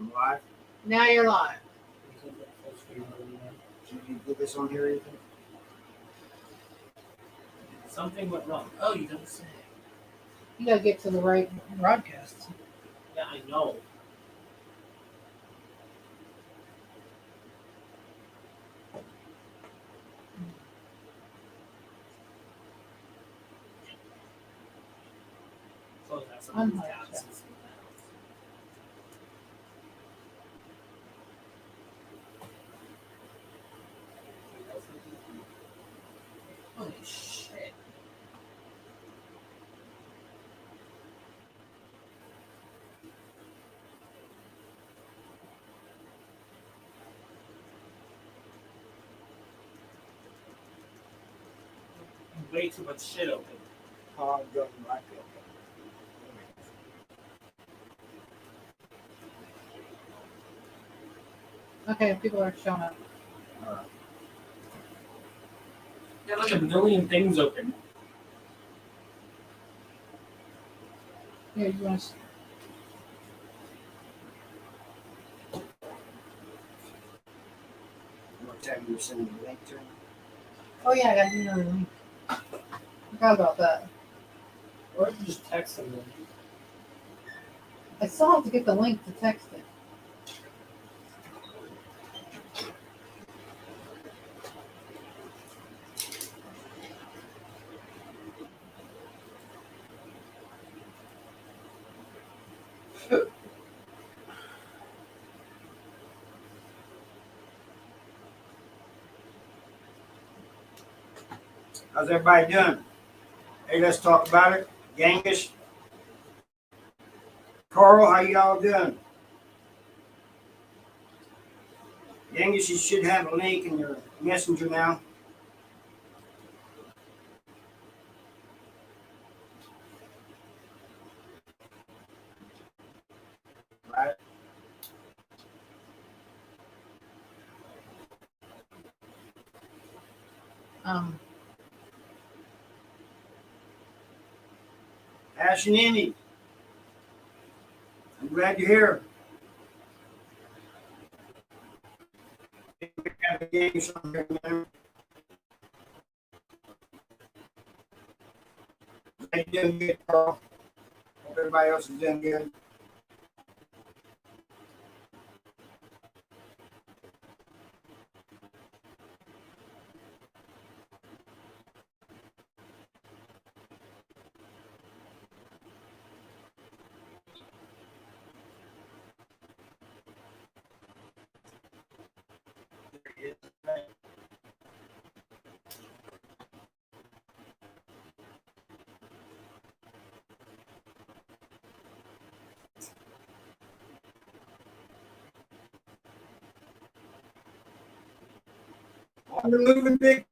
I'm live. Now you're live. Should you put this on here or anything? Something went wrong. Oh, you don't say. You gotta get to the right broadcast. Yeah, I know. Close out some of these Unhide, tabs. Holy shit. Way too much shit open. Oh, I'm going right there. Okay, people are showing up. Alright. Got like a million things open. Here, you want to? What time you sending the link to him? Oh yeah, I got another link. Forgot about that. Or you just text them. I still have to get the link to text it. How's everybody doing? Hey, let's talk about it. Genghis. Carl, how y'all doing? Genghis, you should have a link in your messenger now. Right. Ash and Emmy, I'm glad you're here. We have a game on here, man. How you doing good, Carl? Hope everybody else is doing good. On the moving big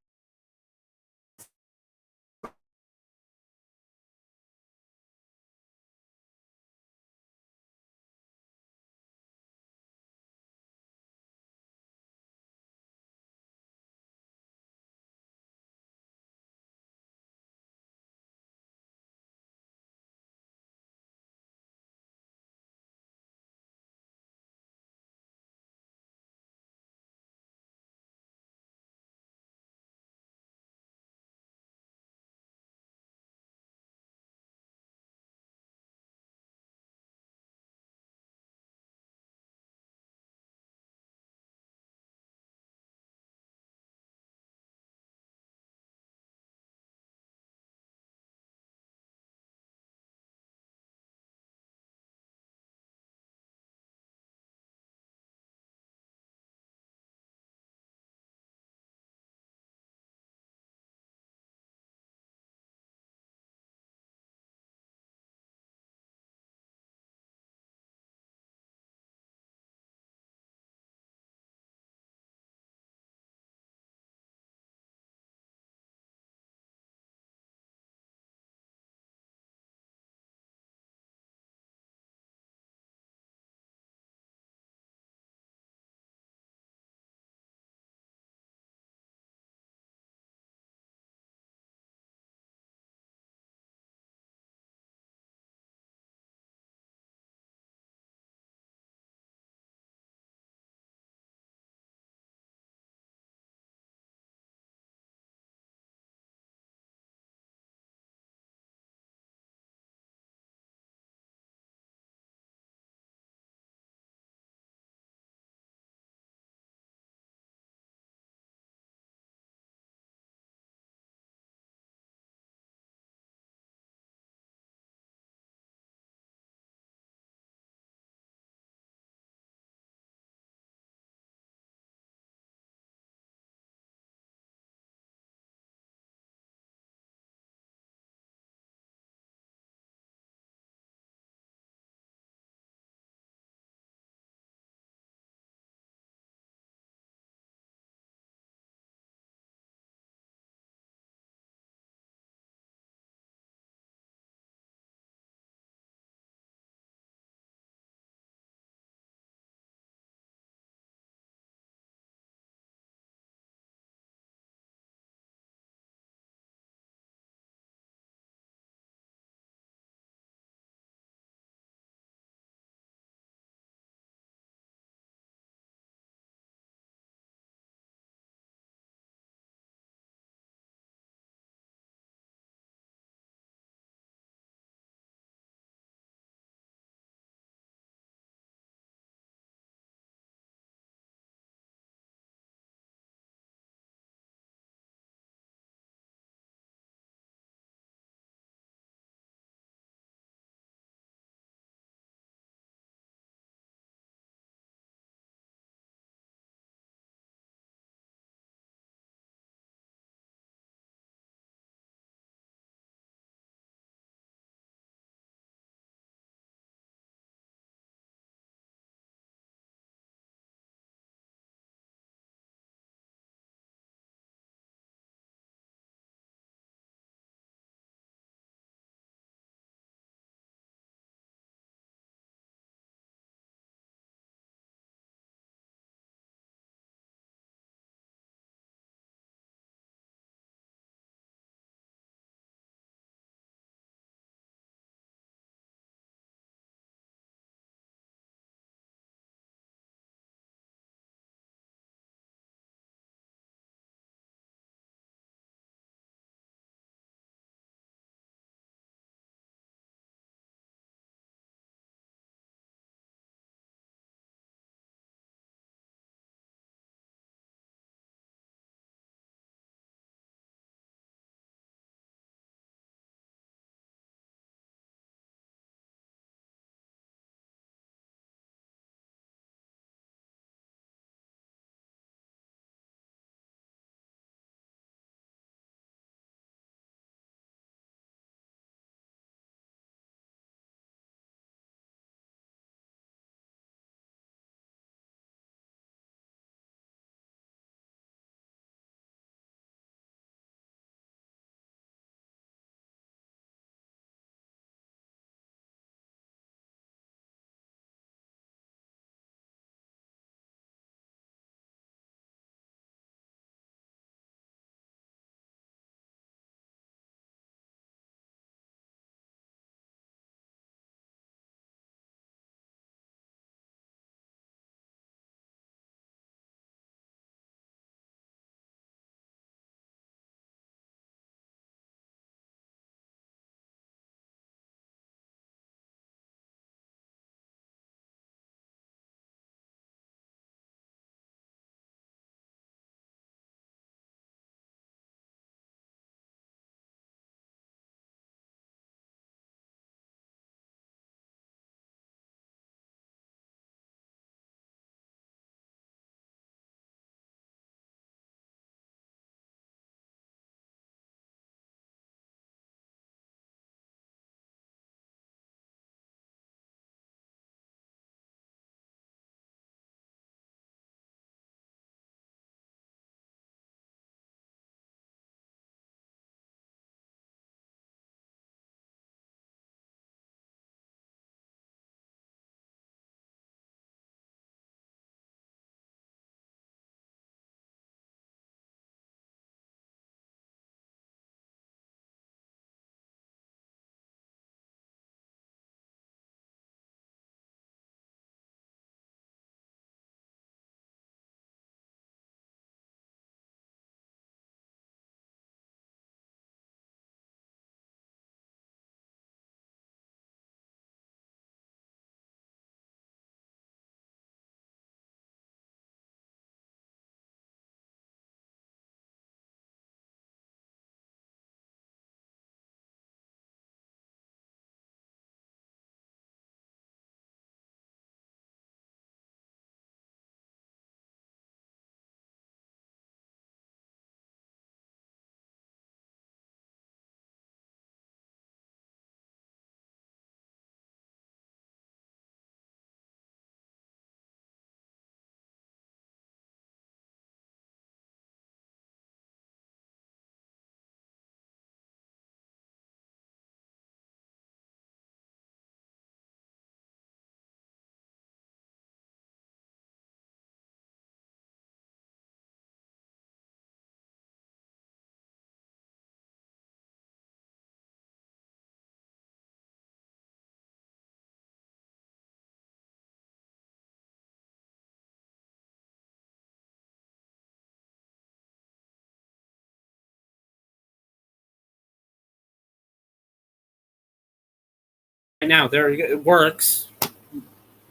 now. There, it works.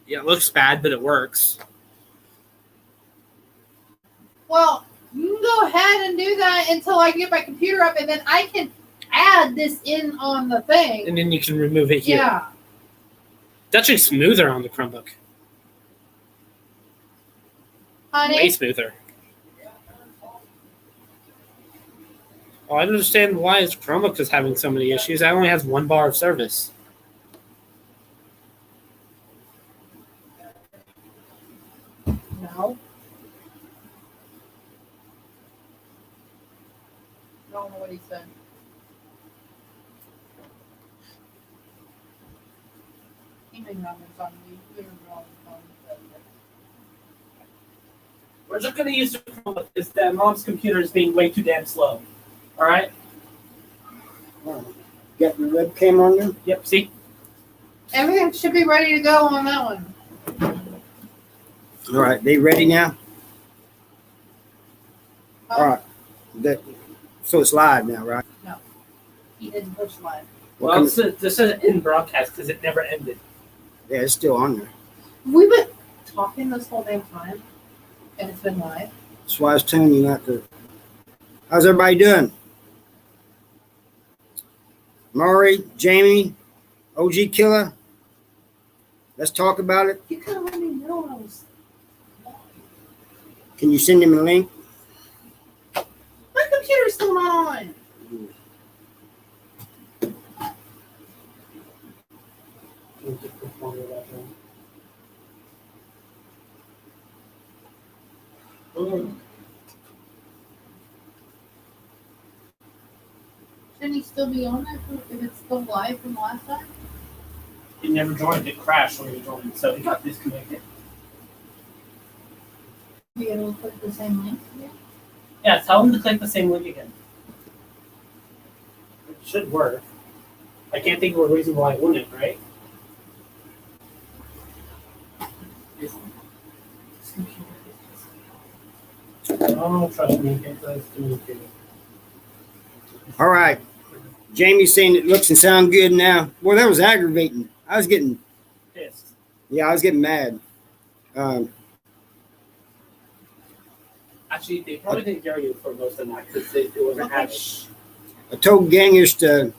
Yeah, it looks bad, but it works. Well, you can go ahead and do that until I get my computer up, and then I can add this in on the thing. And then you can remove it here. Yeah. It's actually smoother on the Chromebook. Honey? Way smoother. Well, I don't understand why his Chromebook is having so many issues. It only has 1 bar of service. No. I don't know what he said. He may not have done me. We were wrong. We're just gonna use the Chromebook. Is that mom's computer is being way too damn slow. All right. Got the webcam on there? Yep. See. Everything should be ready to go on that one. All right, they ready now? All right. So it's live now, right? He didn't push live. Well, this is in broadcast because it never ended. Yeah, it's still on there. We've been talking this whole damn time, and it's been live. That's why I was telling you not to. How's everybody doing? Maury, Jamie, OG Killer. Let's talk about it. You could have let me know I was. Can you send him a link? My computer's still not on. Shouldn't he still be on there if it's still live from last time? He never joined. It crashed when he joined, so he got disconnected. Be able to click the same link again? Yeah, tell him to click the same link again. It should work. I can't think of a reason why it wouldn't, right? Oh, trust me, it does communicate. All right. Jamie's saying it looks and sounds good now. Well, that was aggravating. I was getting Pissed. mad. Actually, they probably didn't hear you for most of the night because it wasn't happening. I told gangers to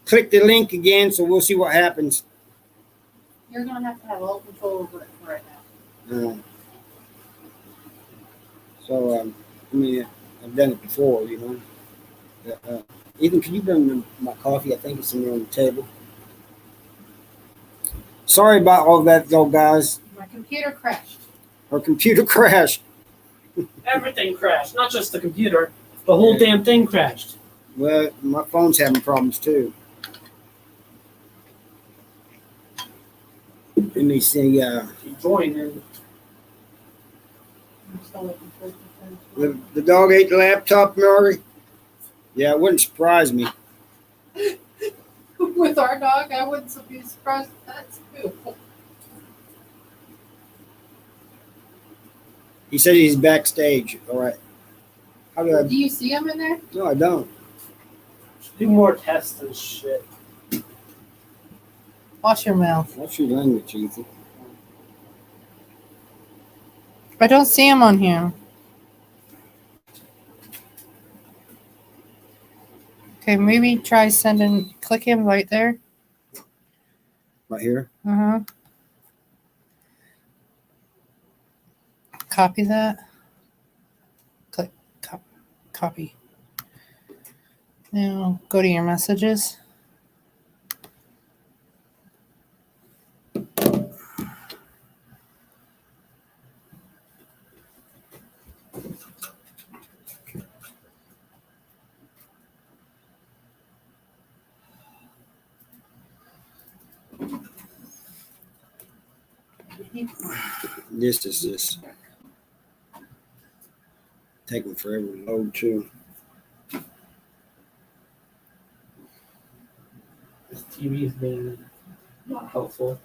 click the link again, so we'll see what happens. You're going to have all control over it right now. I mean, I've done it before, you know. Ethan, can you bring my coffee? I think it's in there on the table. Sorry about all that, though, guys. My computer crashed. Our computer crashed. Everything crashed, not just the computer. The whole damn thing crashed. Well, my phone's having problems, too. Let me see. You joined and I'm still waiting for it to finish. The dog ate the laptop, Maury? Yeah, it wouldn't surprise me. With our dog, I wouldn't be surprised if that's too. He said he's backstage. All right. How do I? Do you see him in there? No, I don't. do more tests and shit. Wash your mouth. What's your language, Ethan? I don't see him on here. Okay, maybe try sending. Click him right there. Right here? Uh-huh. Copy that. Click copy. Now go to your messages. This is this. Taking forever to load too. This TV is being not helpful.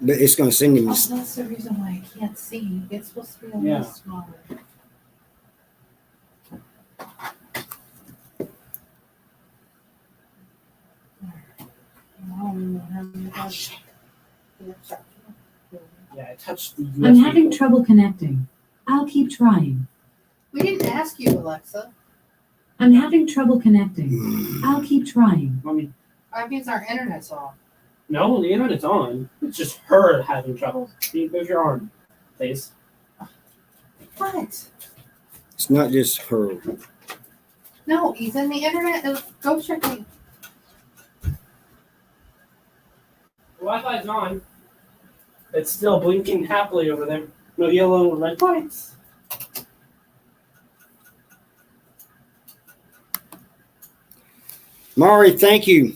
But it's gonna send him. Oh, that's the reason why I can't see. It's supposed to be a little smaller. Yeah, I touched the I'm USB. having trouble connecting. I'll keep trying. We didn't ask you, Alexa. I'm having trouble connecting. I'll keep trying. I mean, That means our internet's off. no, the internet's on. It's just her having trouble. Can you move your arm, please? What? It's not just her. No, Ethan, the internet. Go check me. The Wi-Fi's on. It's still blinking happily over there. No yellow and red lights. Mari, thank you.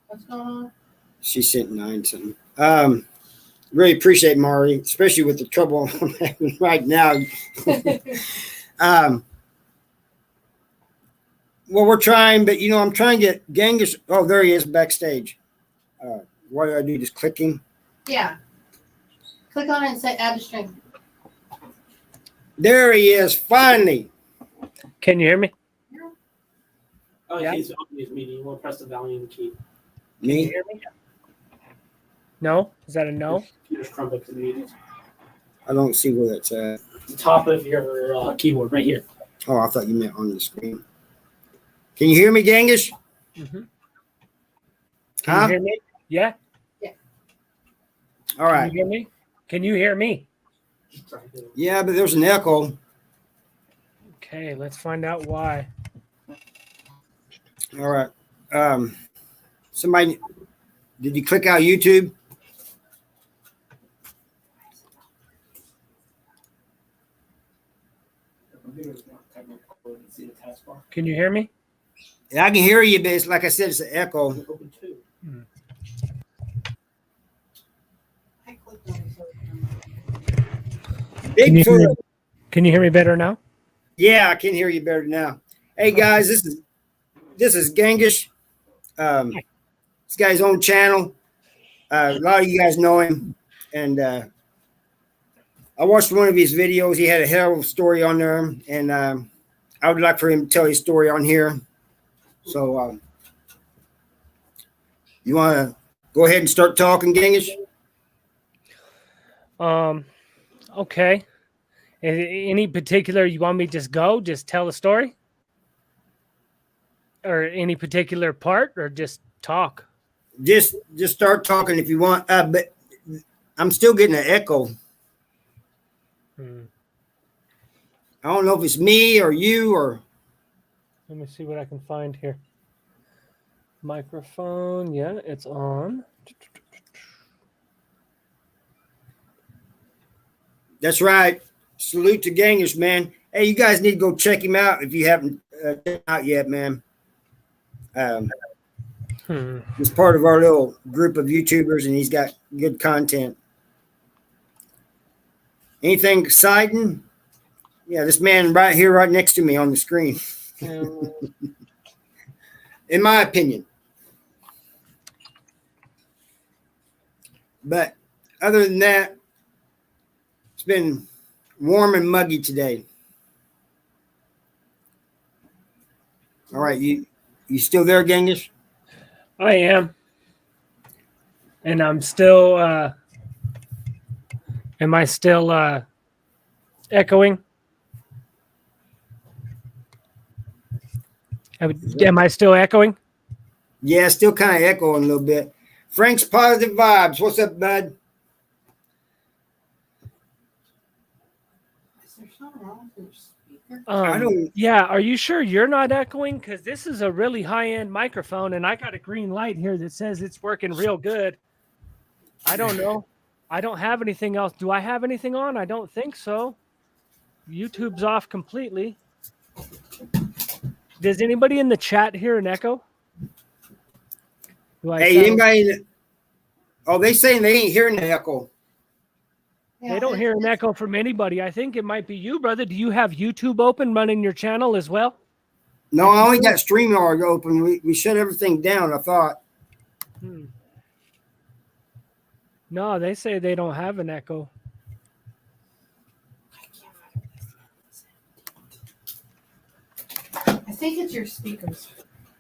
What's going on? She sent 9 something. Really appreciate Mari, especially with the trouble I'm having right now. Well, we're trying, but I'm trying to get Genghis. Oh, there he is backstage. What do I do? Just clicking. Yeah. Click on it and say add to stream. There he is, finally. Can you hear me? Oh, Yeah. he's opening his meeting. You want to press the volume key. Can you Me? hear me? No? Is that a no? Computer's Chromebook to the meeting. I don't see where that's at. The top of your keyboard, right here. Oh, I thought you meant on the screen. Can you hear me, Genghis? Mm-hmm. Can Huh? you hear me? Yeah. All right. Can you hear me? Can you hear me? Just try to- Yeah, but there's an echo. Okay, let's find out why. All right. Somebody, did you click out YouTube? See the taskbar? Can you hear me? Yeah, I can hear you, but it's like I said, it's an echo. Open two. I clicked on it. Can you hear Bigfoot. me? Can you hear me better now? Yeah, I can hear you better now. Hey guys, this is Genghis. This guy's own channel. A lot of you guys know him, and I watched one of his videos. He had a hell of a story on there, and I would like for him to tell his story on here. So, you want to go ahead and start talking, Genghis? Okay. Any particular you want me to just go? Just tell a story? Or any particular part or just talk? Just start talking if you want. But I'm still getting an echo. I don't know if it's me or you or. Let me see what I can find here. Microphone, yeah, it's on. That's right. Salute to Genghis, man. Hey, you guys need to go check him out if you haven't checked him out yet, man. He's part of our little group of YouTubers, and he's got good content. Anything exciting? Yeah, this man right here, right next to me on the screen. In my opinion. But other than that, it's been warm and muggy today. All right, you still there, Genghis? I am. And I'm still am I still echoing? Am I still echoing? Yeah, still kind of echoing a little bit. Frank's Positive Vibes. What's up, bud? Is there something wrong with your speaker? I don't. Yeah, are you sure you're not echoing? Because this is a really high-end microphone, and I got a green light here that says it's working real good. I don't know. I don't have anything else. Do I have anything on? I don't think so. YouTube's off completely. Does anybody in the chat hear an echo? Do I Hey, sound- anybody? Oh, they saying they ain't hearing the echo. Yeah, They don't hear an echo from anybody. I think it might be you, brother. Do you have YouTube open running your channel as well? No, I only got StreamYard open. We shut everything down, I thought. No, they say they don't have an echo. I think it's your speakers.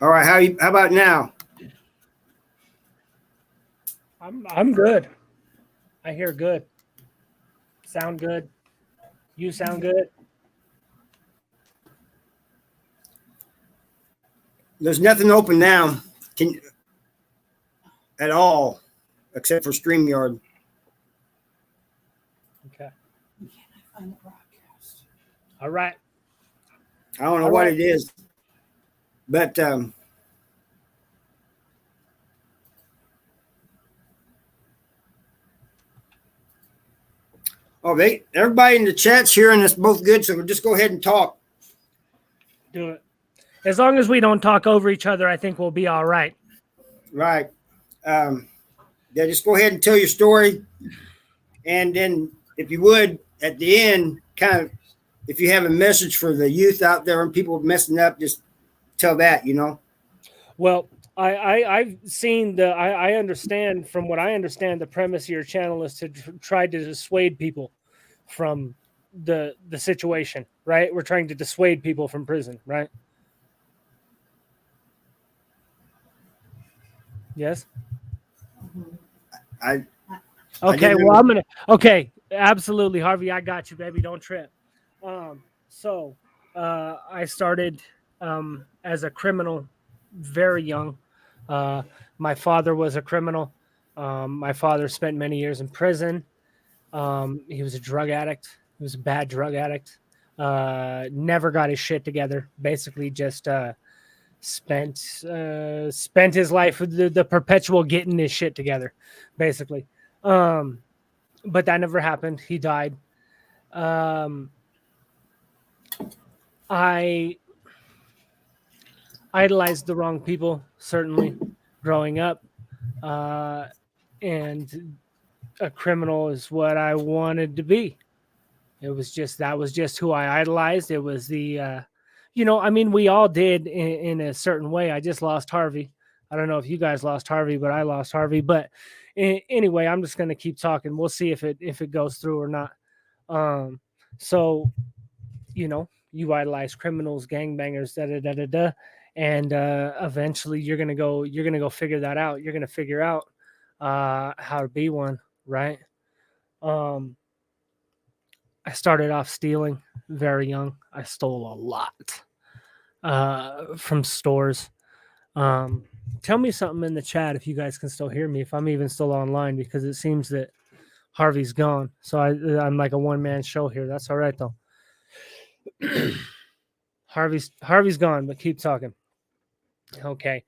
All right, how about now? I'm good. I hear good. Sound good. You sound good. There's nothing open now at all except for StreamYard. Okay. Find the broadcast. All right. I don't know All what right. it is, but everybody in the chat's hearing us both good, so we'll just go ahead and talk. Do it. As long as we don't talk over each other, I think we'll be all right. Right. Yeah, just go ahead and tell your story. And then, if you would, at the end, kind of, if you have a message for the youth out there and people messing up, just tell that, Well, I've seen I understand, from what I understand, the premise of your channel is to try to dissuade people from the situation, right? We're trying to dissuade people from prison, right? Yes. I Okay, didn't well, know. okay, absolutely, Harvey, I got you, baby, don't trip. So I started as a criminal very young. My father was a criminal. My father spent many years in prison. He was a drug addict. He was a bad drug addict. Never got his shit together. Basically, just spent his life with the perpetual getting his shit together. Basically, but that never happened. He died. I idolized the wrong people, certainly, growing up. And a criminal is what I wanted to be. That was just who I idolized. It was the, I mean, we all did in a certain way. I just lost Harvey. I don't know if you guys lost Harvey, but I lost Harvey. But anyway, I'm just going to keep talking. We'll see if it goes through or not. So, you idolize criminals, gangbangers, da da da da da, and eventually you're gonna go figure that out. You're gonna figure out how to be one, right? I started off stealing very young. I stole a lot from stores. Tell me something in the chat if you guys can still hear me, if I'm even still online, because it seems that Harvey's gone. So I'm like a one-man show here. That's all right though. Harvey's gone, but keep talking. Okay.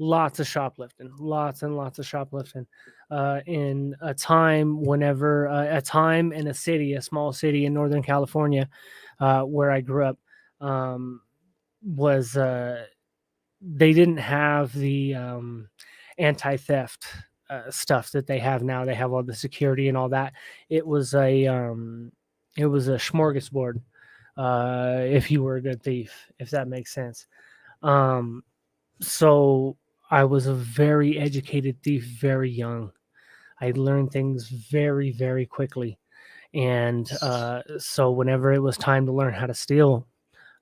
Lots of shoplifting, lots and lots of shoplifting. In a time in a small city in Northern California, where I grew up, was they didn't have the anti-theft stuff that they have now. They have all the security and all that. It was a smorgasbord. If you were a good thief, if that makes sense. So I was a very educated thief very young. I learned things very, very quickly. And so whenever it was time to learn how to steal,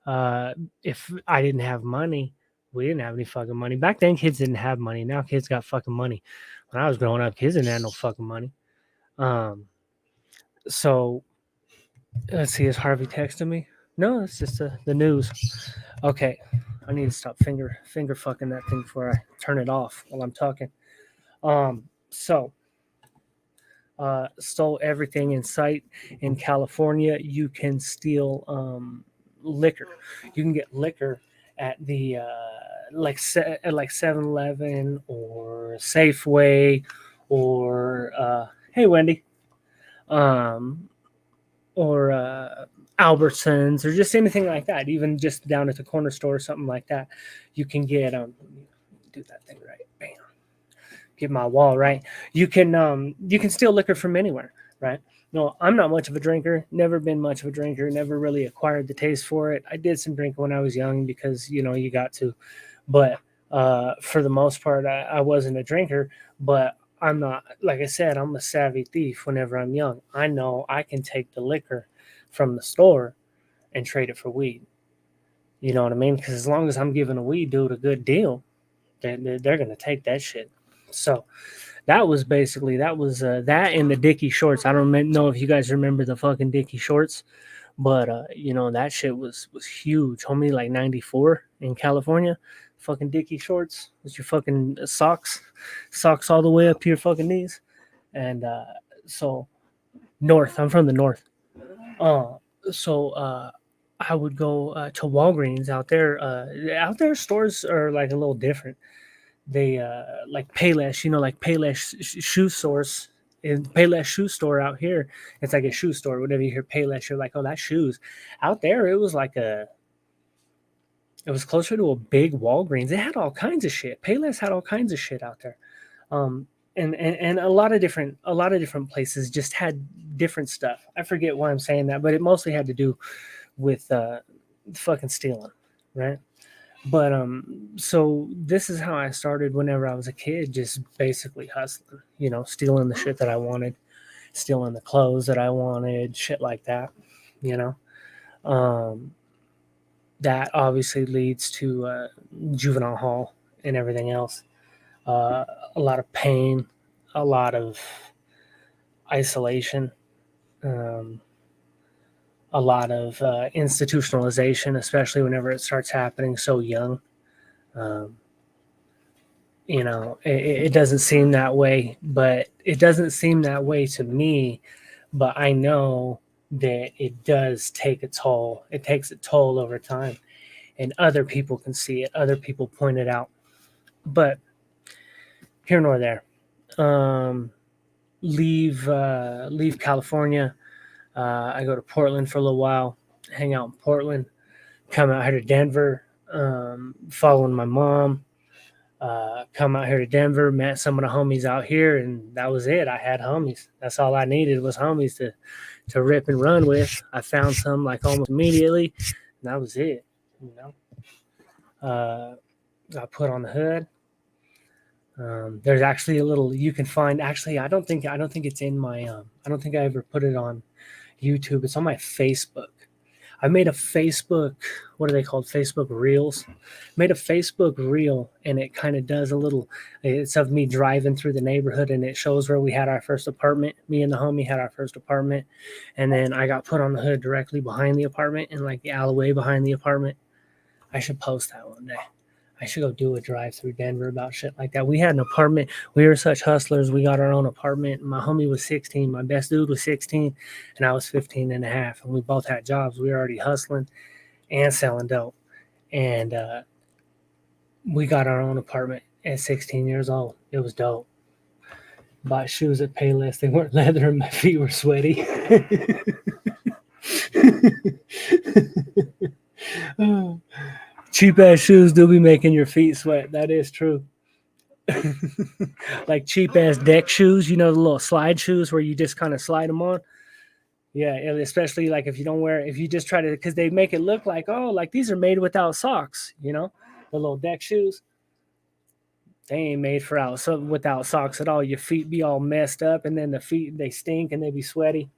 if I didn't have money, we didn't have any fucking money. Back then, kids didn't have money. Now kids got fucking money. When I was growing up, kids didn't have no fucking money. So let's see, is Harvey texting me? No, it's just the news. Okay, I need to stop finger fucking that thing before I turn it off while I'm talking. So stole everything in sight. In California, you can steal liquor. You can get liquor at the like 7-Eleven or Safeway or hey Wendy, or Albertsons or just anything like that. Even just down at the corner store or something like that, you can get do that thing right. Bam. Get my wall right. You can steal liquor from anywhere, right? No, I'm not much of a drinker. Never been much of a drinker. Never really acquired the taste for it. I did some drinking when I was young because you got to, but for the most part, I wasn't a drinker. But I'm not, like I said, I'm a savvy thief. Whenever I'm young, I know I can take the liquor from the store and trade it for weed. You know what I mean? Because as long as I'm giving a weed dude a good deal, they're going to take that shit. So that was basically that and the Dickie shorts. I don't know if you guys remember the fucking Dickie shorts, but that shit was huge, homie. Like '94 in California, fucking Dickie shorts with your fucking socks all the way up to your fucking knees, and so north. I'm from the north. Uh, so I would go to Walgreens out there. Out there, stores are like a little different. They like Payless, like Payless shoe stores. In Payless shoe store out here, it's like a shoe store. Whenever you hear Payless, you're like, oh, that's shoes. Out there, it was it was closer to a big Walgreens. It had all kinds of shit. Payless had all kinds of shit out there. Um, and a lot of different places just had different stuff. I forget why I'm saying that, but it mostly had to do with fucking stealing, right? But so this is how I started whenever I was a kid, just basically hustling, stealing the shit that I wanted, stealing the clothes that I wanted, shit like that, you know. Um, that obviously leads to juvenile hall and everything else. A lot of pain, a lot of isolation, um, a lot of institutionalization, especially whenever it starts happening so young. Um, it doesn't seem that way, but it doesn't seem that way to me. But I know that it does take a toll. It takes a toll over time, and other people can see it. Other people point it out. But here nor there. Leave California. I go to Portland for a little while, hang out in Portland, come out here to Denver, following my mom. Come out here to Denver, met some of the homies out here, and that was it. I had homies. That's all I needed was homies to rip and run with. I found some like almost immediately, and that was it. I put on the hood. There's actually a little you can find. Actually, I don't think it's in my. I don't think I ever put it on YouTube. It's on my Facebook. I made a Facebook, what are they called? Facebook Reels. Made a Facebook Reel, and it kind of does a little, it's of me driving through the neighborhood, and it shows where we had our first apartment. Me and the homie had our first apartment, and then I got put on the hood directly behind the apartment, in like the alleyway behind the apartment. I should post that one day. I should go do a drive through Denver about shit like that. We had an apartment. We were such hustlers. We got our own apartment. My homie was 16. My best dude was 16. And I was 15 and a half. And we both had jobs. We were already hustling and selling dope. And we got our own apartment at 16 years old. It was dope. Bought shoes at Payless. They weren't leather and my feet were sweaty. Cheap ass shoes do be making your feet sweat. That is true. Like cheap ass deck shoes, the little slide shoes where you just kind of slide them on. Yeah, especially like if you just try to, because they make it look like, oh, like these are made without socks, the little deck shoes. They ain't made without socks at all. Your feet be all messed up, and then the feet, they stink and they be sweaty.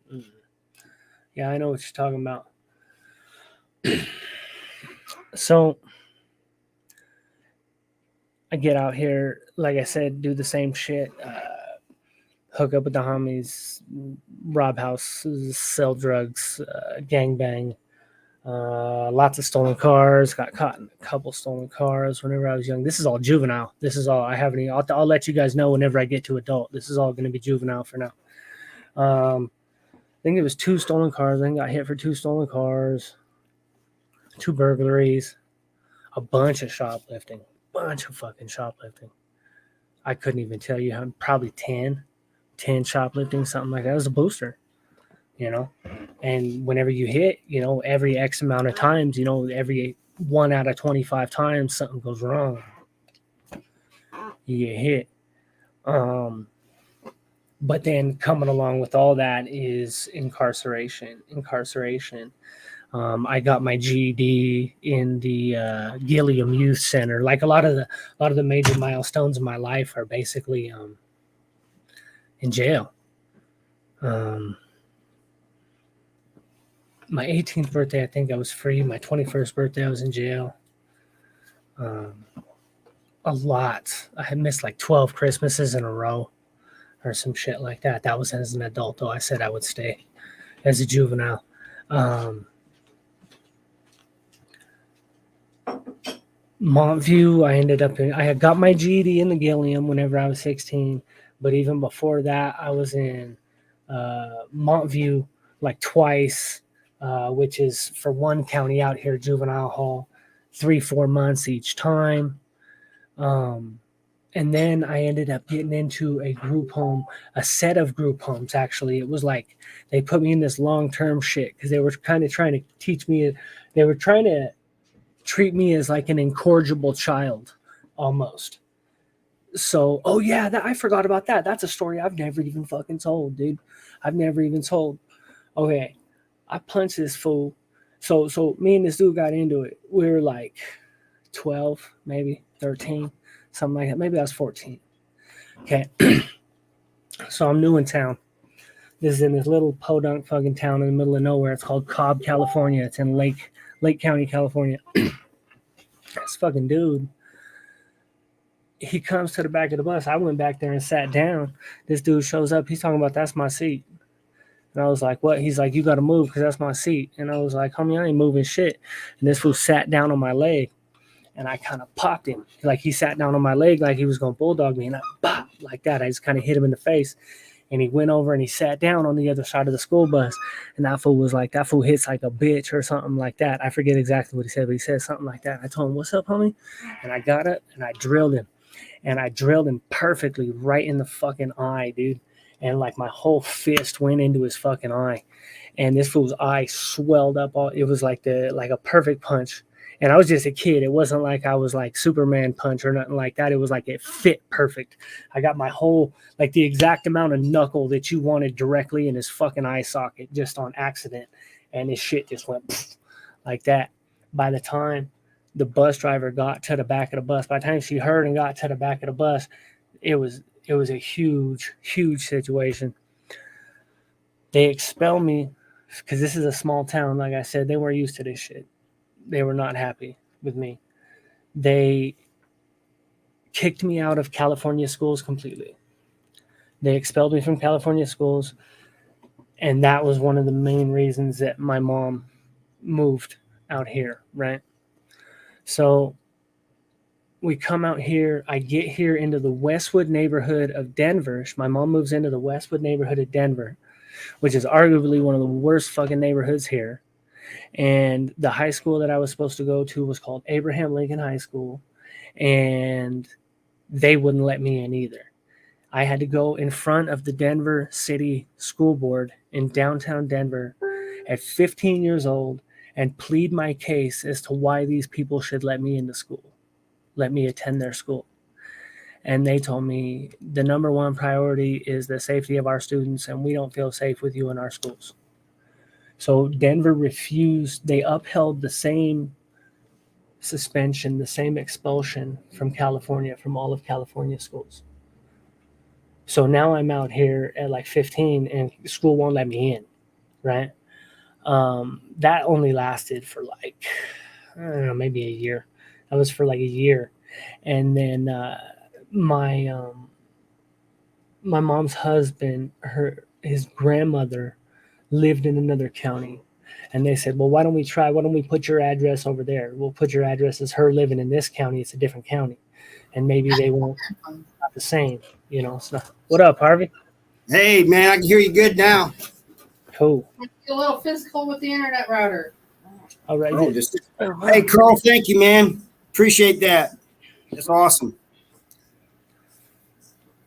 Yeah, I know what you're talking about. So I get out here, like I said, do the same shit, hook up with the homies, rob houses, sell drugs, gangbang, lots of stolen cars. Got caught in a couple stolen cars whenever I was young. This is all juvenile. This is all I have any. I'll let you guys know whenever I get to adult. This is all going to be juvenile for now. I think it was 2 stolen cars. I think I got hit for 2 stolen cars, 2 burglaries, a bunch of shoplifting. Bunch of fucking shoplifting. I couldn't even tell you how, probably 10 shoplifting, something like that. It was a booster, and whenever you hit, every X amount of times, every 1 out of 25 times something goes wrong, you get hit. But then coming along with all that is incarceration. I got my GED in the Gilliam Youth Center. Like a lot of the major milestones in my life are basically in jail. My 18th birthday, I think I was free. My 21st birthday, I was in jail. a lot. I had missed like 12 Christmases in a row or some shit like that. That was as an adult, though. I said I would stay as a juvenile. Montview, I ended up in, I had got my GED in the Gilliam whenever I was 16, but even before that, I was in Montview like twice, which is for one county out here, juvenile hall, 3-4 months each time. And then I ended up getting into a group home, a set of group homes, actually. It was like they put me in this long-term shit because they were kind of trying to teach me, they were trying to treat me as like an incorrigible child almost. So, oh yeah, I forgot about that. That's a story I've never even fucking told, dude. I've never even told. Okay, I punched this fool. So me and this dude got into it. We were like 12, maybe 13, something like that. Maybe I was 14. Okay. So I'm new in town. This is in this little podunk fucking town in the middle of nowhere. It's called Cobb, California. It's in Lake County, California. This fucking dude, he comes to the back of the bus. I went back there and sat down. This dude shows up. He's talking about, that's my seat. And I was like, what? He's like, you got to move because that's my seat. And I was like, homie, I ain't moving shit. And this fool sat down on my leg. And I kind of popped him. Like he sat down on my leg like he was going to bulldog me. And I bop, like that. I just kind of hit him in the face. And he went over and he sat down on the other side of the school bus. And that fool was like, that fool hits like a bitch or something like that. I forget exactly what he said, but he said something like that. I told him, what's up, homie? And I got up and I drilled him. And I drilled him perfectly right in the fucking eye, dude. And like my whole fist went into his fucking eye. And this fool's eye swelled up. It was like a perfect punch. And I was just a kid. It wasn't like I was like Superman punch or nothing like that. It was like it fit perfect. I got my whole, like the exact amount of knuckle that you wanted directly in his fucking eye socket just on accident. And his shit just went like that. By the time the bus driver got to the back of the bus, by the time she heard and got to the back of the bus, it was a huge, huge situation. They expelled me because this is a small town. Like I said, they weren't used to this shit. They were not happy with me. They kicked me out of California schools completely. They expelled me from California schools. And that was one of the main reasons that my mom moved out here, right? So we come out here. I get here into the Westwood neighborhood of Denver. My mom moves into the Westwood neighborhood of Denver, which is arguably one of the worst fucking neighborhoods here. And the high school that I was supposed to go to was called Abraham Lincoln High School. And they wouldn't let me in either. I had to go in front of the Denver City School Board in downtown Denver at 15 years old and plead my case as to why these people should let me into school, let me attend their school. And they told me the number one priority is the safety of our students, and we don't feel safe with you in our schools. So Denver refused. They upheld the same suspension, the same expulsion from California, from all of California schools. So now I'm out here at like 15 and school won't let me in, right? That only lasted for like, I don't know, maybe a year. That was for like a year. And then my mom's husband, his grandmother lived in another county. And they said, well, why don't we put your address over there? We'll put your address as her living in this county. It's a different county. And maybe they won't, not the same, you know. So, what up, Harvey? Hey, man, I can hear you good now. Cool. A little physical with the internet router. All right. Oh, hey, Carl, thank you, man. Appreciate that. That's awesome.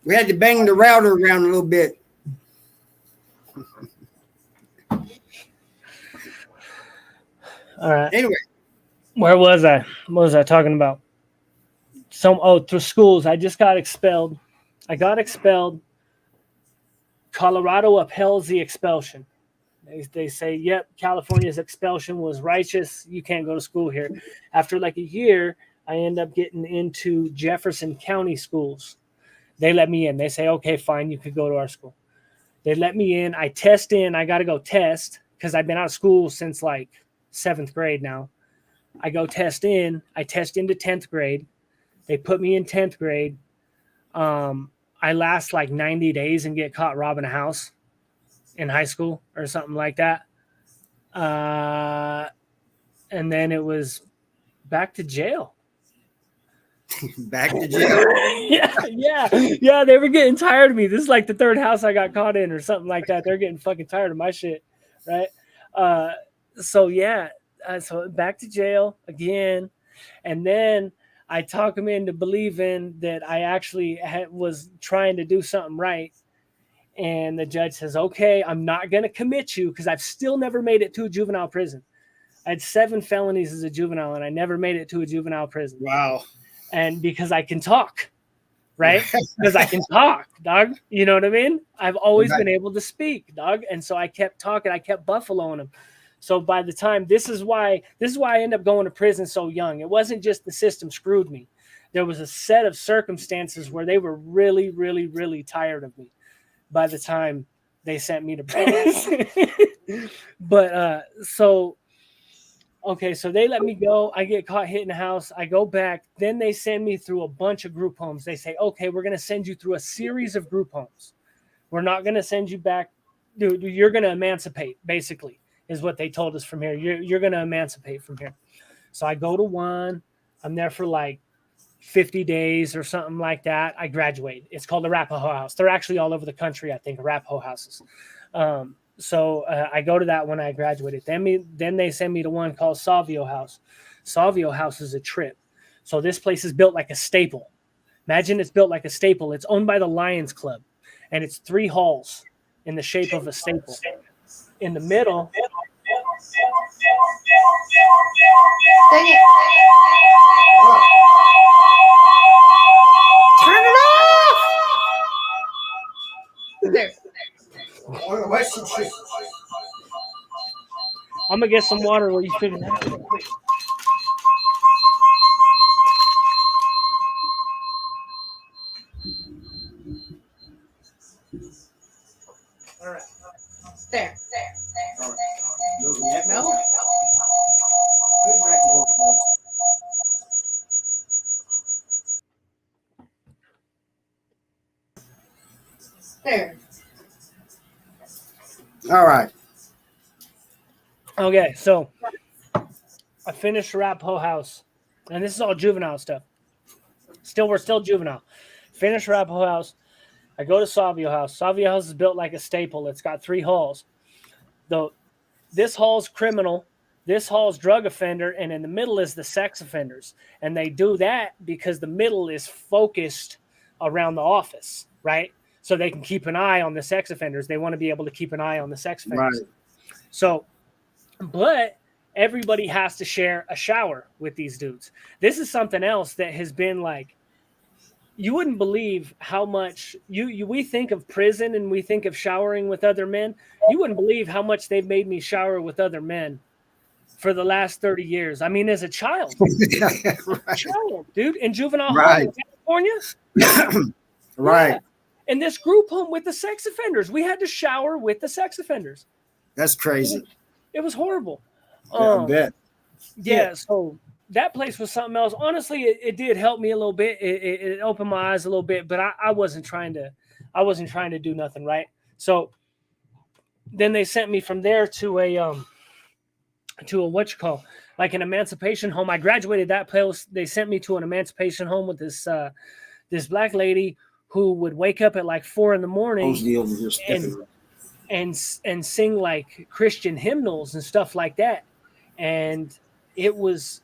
We had to bang the router around a little bit. All right. Anyway, where was I? What was I talking about? Through schools. I just got expelled. I got expelled. Colorado upheld the expulsion. They say, yep, California's expulsion was righteous. You can't go to school here. After like a year, I end up getting into Jefferson County schools. They let me in. They say, okay, fine, you could go to our school. They let me in. I test in. I got to go test because I've been out of school since like 7th grade now. I go test in. I test into 10th grade. They put me in 10th grade. I last like 90 days and get caught robbing a house in high school or something like that. And then it was back to jail. Back to jail. yeah. They were getting tired of me. This is like the third house I got caught in or something like that. They're getting fucking tired of my shit, right? So back to jail again. And then I talk them into believing that I actually was trying to do something right. And the judge says, okay, I'm not going to commit you because I've still never made it to a juvenile prison. I had 7 felonies as a juvenile and I never made it to a juvenile prison. Wow. And because I can talk, right? Because I can talk, dog. You know what I mean? I've always been able to speak, dog. And so I kept talking. I kept buffaloing them. So by the time, this is why I ended up going to prison so young. It wasn't just the system screwed me. There was a set of circumstances where they were really, really, really tired of me by the time they sent me to prison. But so they let me go. I get caught hitting the house. I go back. Then they send me through a bunch of group homes. They say, okay, we're going to send you through a series of group homes. We're not going to send you back. Dude, you're going to emancipate, basically, is what they told us from here. You're going to emancipate from here. So I go to one. I'm there for like 50 days or something like that. I graduate. It's called the Arapahoe House. They're actually all over the country, I think, Arapahoe houses. So I go to that when I graduated. Then they send me to one called Savio House. Savio House is a trip. So this place is built like a staple. Imagine it's built like a staple. It's owned by the Lions Club. And it's 3 halls in the shape of a staple. In the middle. Dang it. Turn it off. There. I'm going to get some water while you figure that out real quick. All right. There. No. There. All right. Okay, so I finished Arapahoe House, and this is all juvenile stuff. We're still juvenile. Finish Arapahoe House. I go to Savio House. Savio House is built like a staple. It's got 3 halls. This hall's criminal, this hall's drug offender, and in the middle is the sex offenders. And they do that because the middle is focused around the office, right? So they can keep an eye on the sex offenders. They want to be able to keep an eye on the sex offenders. Right. So, but everybody has to share a shower with these dudes. This is something else that has been like, you wouldn't believe how much we think of prison and we think of showering with other men. You wouldn't believe how much they've made me shower with other men for the last 30 years. I mean, as a child, dude, in juvenile hall in California. Right. Yeah. In this group home with the sex offenders, we had to shower with the sex offenders. That's crazy. It was horrible. I bet. Yeah, so that place was something else. Honestly, it did help me a little bit. It opened my eyes a little bit, but I wasn't trying to do nothing, right? So then they sent me from there to a like an emancipation home. I graduated that place. They sent me to an emancipation home with this black lady who would wake up at like 4 a.m. and sing like Christian hymnals and stuff like that. And it was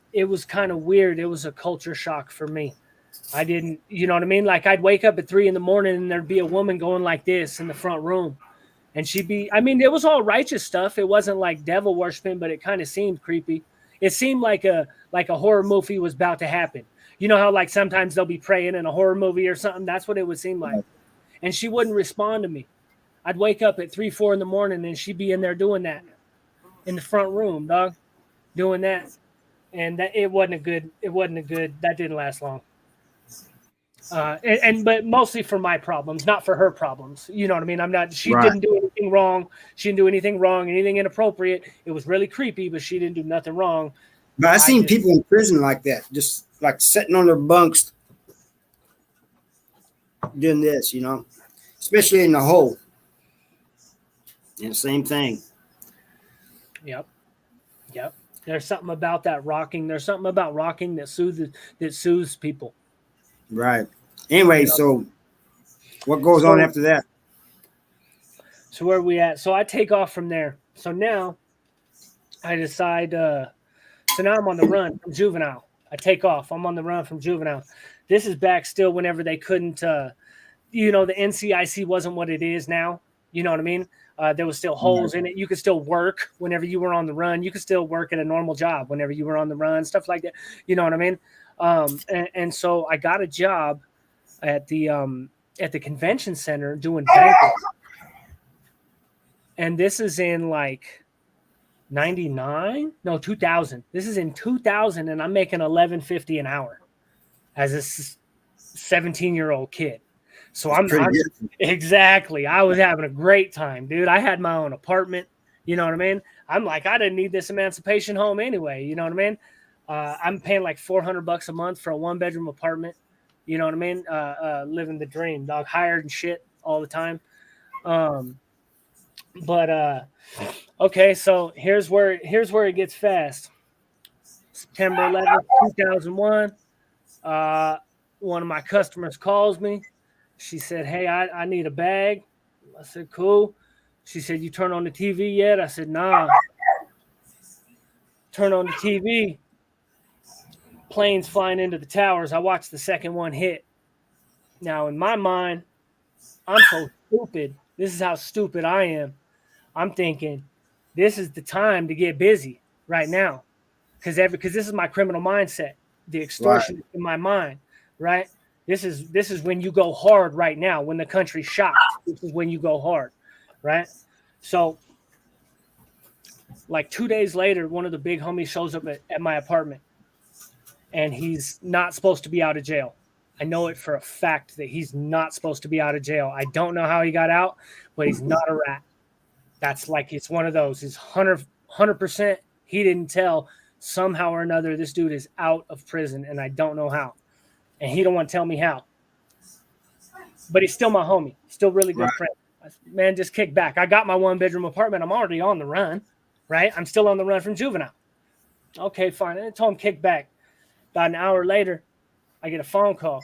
kind of weird. It was a culture shock for me. I didn't, you know what I mean? Like I'd wake up at 3 a.m. and there'd be a woman going like this in the front room. And it was all righteous stuff. It wasn't like devil worshiping, but it kind of seemed creepy. It seemed like a horror movie was about to happen. You know how like sometimes they'll be praying in a horror movie or something? That's what it would seem like. And she wouldn't respond to me. I'd wake up at 3, 4 a.m. and she'd be in there doing that in the front room, dog, doing that. And that it wasn't a good, that didn't last long. But mostly for my problems, not for her problems. You know what I mean? She didn't do anything wrong. She didn't do anything wrong, anything inappropriate. It was really creepy, but she didn't do nothing wrong. But I've seen people in prison like that, just like sitting on their bunks, doing this, especially in the hole. And same thing. Yep. There's something about that rocking. There's something about rocking that soothes people. Right. Anyway, so what goes on after that? So where are we at? So I take off from there. So now I decide. So now I'm on the run from juvenile. I take off. I'm on the run from juvenile. This is back still whenever they couldn't. The NCIC wasn't what it is now. You know what I mean? There was still holes in it. You could still work whenever you were on the run. You could still work at a normal job whenever you were on the run, stuff like that. You know what I mean? And so I got a job at the convention center doing banquets. And this is in like 99? No, 2000. This is in 2000, and I'm making $11.50 an hour as a 17-year-old kid. So I'm exactly. I was having a great time, dude. I had my own apartment. You know what I mean? I'm like, I didn't need this emancipation home anyway. You know what I mean? I'm paying like $400 a month for a 1-bedroom apartment. You know what I mean? Living the dream, dog. Hired and shit all the time. Okay, so here's where it gets fast. September 11th, 2001. One of my customers calls me. She said, "Hey, I need a bag." I said, "Cool." She said, "You turn on the TV yet?" I said, "Nah." Turn on the TV. Planes flying into the towers. I watched the second one hit. Now, in my mind, I'm so stupid. This is how stupid I am. I'm thinking, this is the time to get busy right now, because this is my criminal mindset. The extortion is in my mind, right? This is when you go hard right now. When the country's shocked, this is when you go hard, right? So, like 2 days later, one of the big homies shows up at my apartment, and he's not supposed to be out of jail. I know it for a fact that he's not supposed to be out of jail. I don't know how he got out, but he's not a rat. That's like, it's one of those. He's 100%. He didn't tell. Somehow or another, this dude is out of prison, and I don't know how. And he don't want to tell me how. But he's still my homie. Still really good friend. Man, just kick back. I got my 1-bedroom apartment. I'm already on the run, right? I'm still on the run from juvenile. Okay, fine. And I told him kick back. About an hour later, I get a phone call.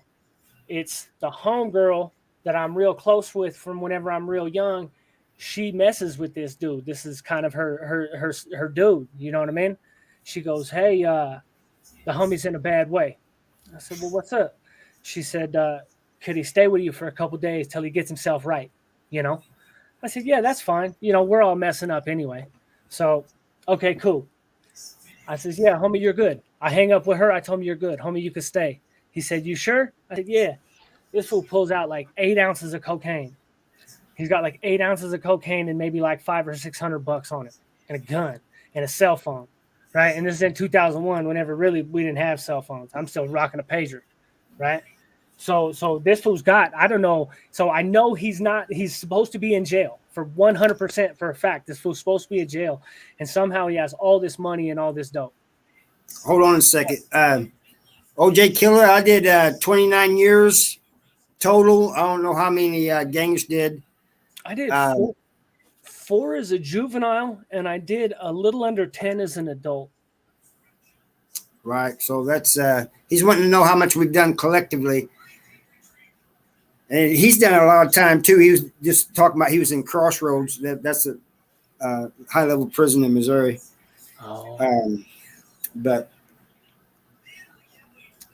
It's the homegirl that I'm real close with from whenever I'm real young. She messes with this dude. This is kind of her dude. You know what I mean? She goes, "Hey, the homie's in a bad way." I said, "Well, what's up?" She said, "Could he stay with you for a couple days till he gets himself right?" I said, "Yeah, that's fine. We're all messing up anyway." So, okay, cool. I says, "Yeah, homie, you're good." I hang up with her. I told him, "You're good. Homie, you could stay." He said, "You sure?" I said, "Yeah." This fool pulls out like 8 ounces of cocaine. He's got like 8 ounces of cocaine and maybe like $500 or $600 on it, and a gun and a cell phone, right? And this is in 2001, whenever really we didn't have cell phones. I'm still rocking a pager, right? So this fool's got, I don't know. So I know he's supposed to be in jail for 100% for a fact. This fool's supposed to be in jail, and somehow he has all this money and all this dope. Hold on a second. OJ Killer, I did 29 years total. I don't know how many gangs did. I did four as a juvenile, and I did a little under 10 as an adult. Right. So that's he's wanting to know how much we've done collectively. And he's done a lot of time too. He was just talking about he was in Crossroads. That's a high level prison in Missouri. Oh. But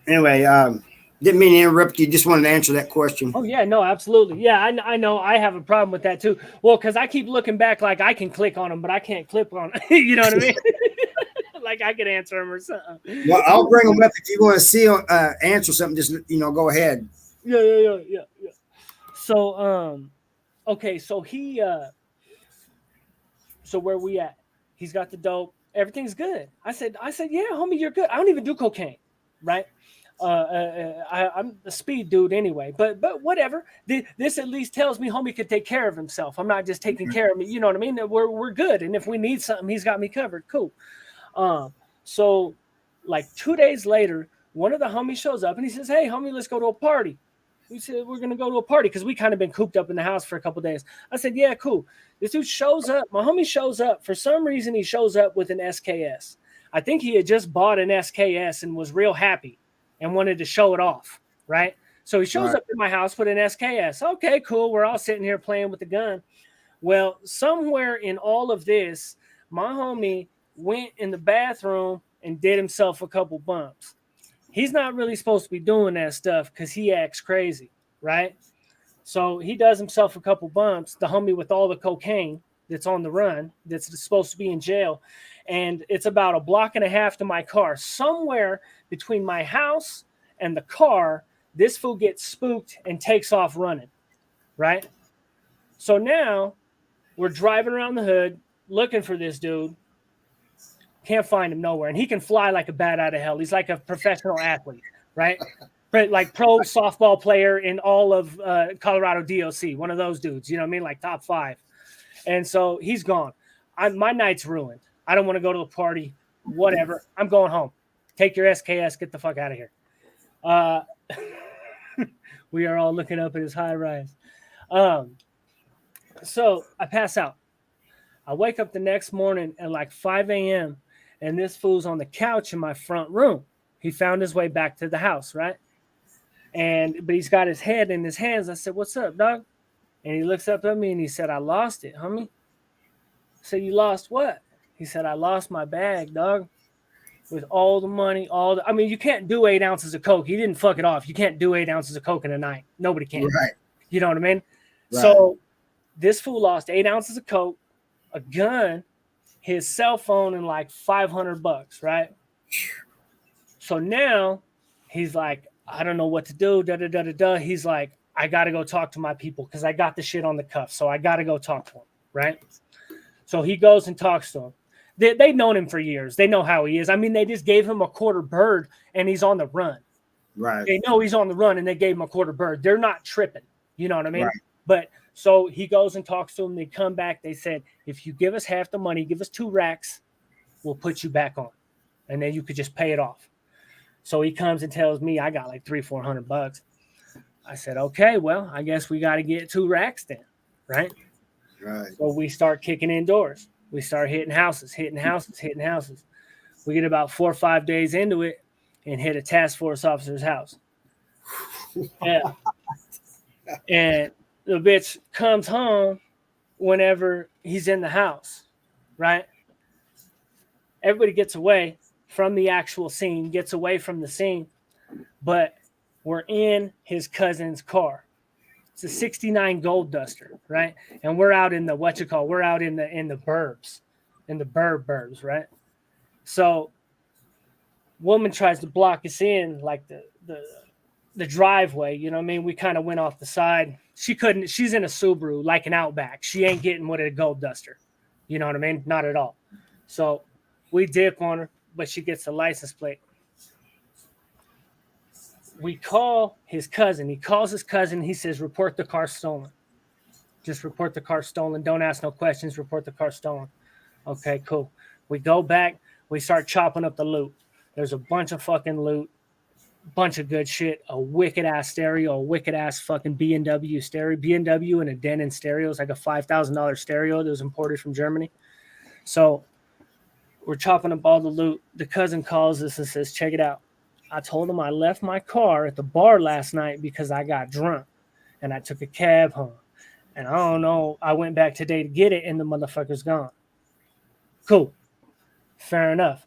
anyway, didn't mean to interrupt you. Just wanted to answer that question. Oh yeah, no, absolutely. Yeah, I know. I have a problem with that too. Well, because I keep looking back, like I can click on them, but I can't click on them. You know what I mean? Like I could answer them or something. Well, I'll bring them up if you want to see answer something. Just go ahead. Yeah. So okay, so he so where we at? He's got the dope. Everything's good. I said, yeah, homie, you're good. I don't even do cocaine, right? I'm a speed dude anyway, but whatever. This at least tells me homie could take care of himself. I'm not just taking care of me. You know what I mean? We're good. And if we need something, he's got me covered. Cool. So like 2 days later, one of the homies shows up and he says, "Hey, homie, let's go to a party." We said, we're going to go to a party because we kind of been cooped up in the house for a couple days. I said, yeah, cool. This dude shows up. My homie shows up. For some reason, he shows up with an SKS. I think he had just bought an SKS and was real happy and wanted to show it off, right? So he shows up in my house with an SKS. Okay, cool. We're all sitting here playing with the gun. Well, somewhere in all of this, my homie went in the bathroom and did himself a couple bumps. He's not really supposed to be doing that stuff because he acts crazy, right? So he does himself a couple bumps, the homie with all the cocaine that's on the run, that's supposed to be in jail. And it's about a block and a half to my car. Somewhere between my house and the car, this fool gets spooked and takes off running, right? So now we're driving around the hood looking for this dude. Can't find him nowhere. And he can fly like a bat out of hell. He's like a professional athlete, right? Like pro softball player in all of Colorado DOC, one of those dudes, you know what I mean? Like top 5. And so he's gone. My night's ruined. I don't want to go to the party, whatever. I'm going home. Take your SKS, get the fuck out of here. We are all looking up at his high rise. So I pass out. I wake up the next morning at like 5 a.m. and this fool's on the couch in my front room. He found his way back to the house, right? But he's got his head in his hands. I said, "What's up, dog?" And he looks up at me and he said, "I lost it, homie." I said, "You lost what?" He said, "I lost my bag, dog, with all the money, I mean, you can't do 8 ounces of coke. He didn't fuck it off. You can't do 8 ounces of coke in a night. Nobody can. Right. You know what I mean? Right. So this fool lost 8 ounces of coke, a gun, his cell phone, and like $500, right? So now he's like, I don't know what to do. Da da da da da. He's like, I got to go talk to my people because I got the shit on the cuff. So I got to go talk to him, right? So he goes and talks to him. They've known him for years. They know how he is. I mean, they just gave him a quarter bird and he's on the run. Right. They know he's on the run and they gave him a quarter bird. They're not tripping. You know what I mean? Right. But so he goes and talks to him. They come back. They said, if you give us half the money, give us 2 racks, we'll put you back on. And then you could just pay it off. So he comes and tells me I got like $300-400. I said, okay, well, I guess we got to get 2 racks then. Right. Right. So we start kicking in doors. We start hitting houses. We get about 4 or 5 days into it and hit a task force officer's house. Yeah. And the bitch comes home whenever he's in the house, right? Everybody gets away from the actual scene, gets away from the scene, but we're in his cousin's car. It's a 69 Gold Duster, right? And we're out in the we're out in the burbs, in the burbs, right? So woman tries to block us in like the driveway, you know what I mean? We kind of went off the side. She couldn't, she's in a Subaru, like an Outback. She ain't getting with a Gold Duster. You know what I mean? Not at all. So we dip on her, but she gets the license plate. We call his cousin. He calls his cousin. He says, report the car stolen. Just report the car stolen. Don't ask no questions. Report the car stolen. Okay, cool. We go back. We start chopping up the loot. There's a bunch of fucking loot. Bunch of good shit. A wicked-ass stereo. A wicked-ass fucking B&W stereo. B&W and a Denon stereo. It's like a $5,000 stereo that was imported from Germany. So we're chopping up all the loot. The cousin calls us and says, check it out. I told him I left my car at the bar last night because I got drunk and I took a cab home. And I don't know, I went back today to get it and the motherfucker's gone. Cool. Fair enough.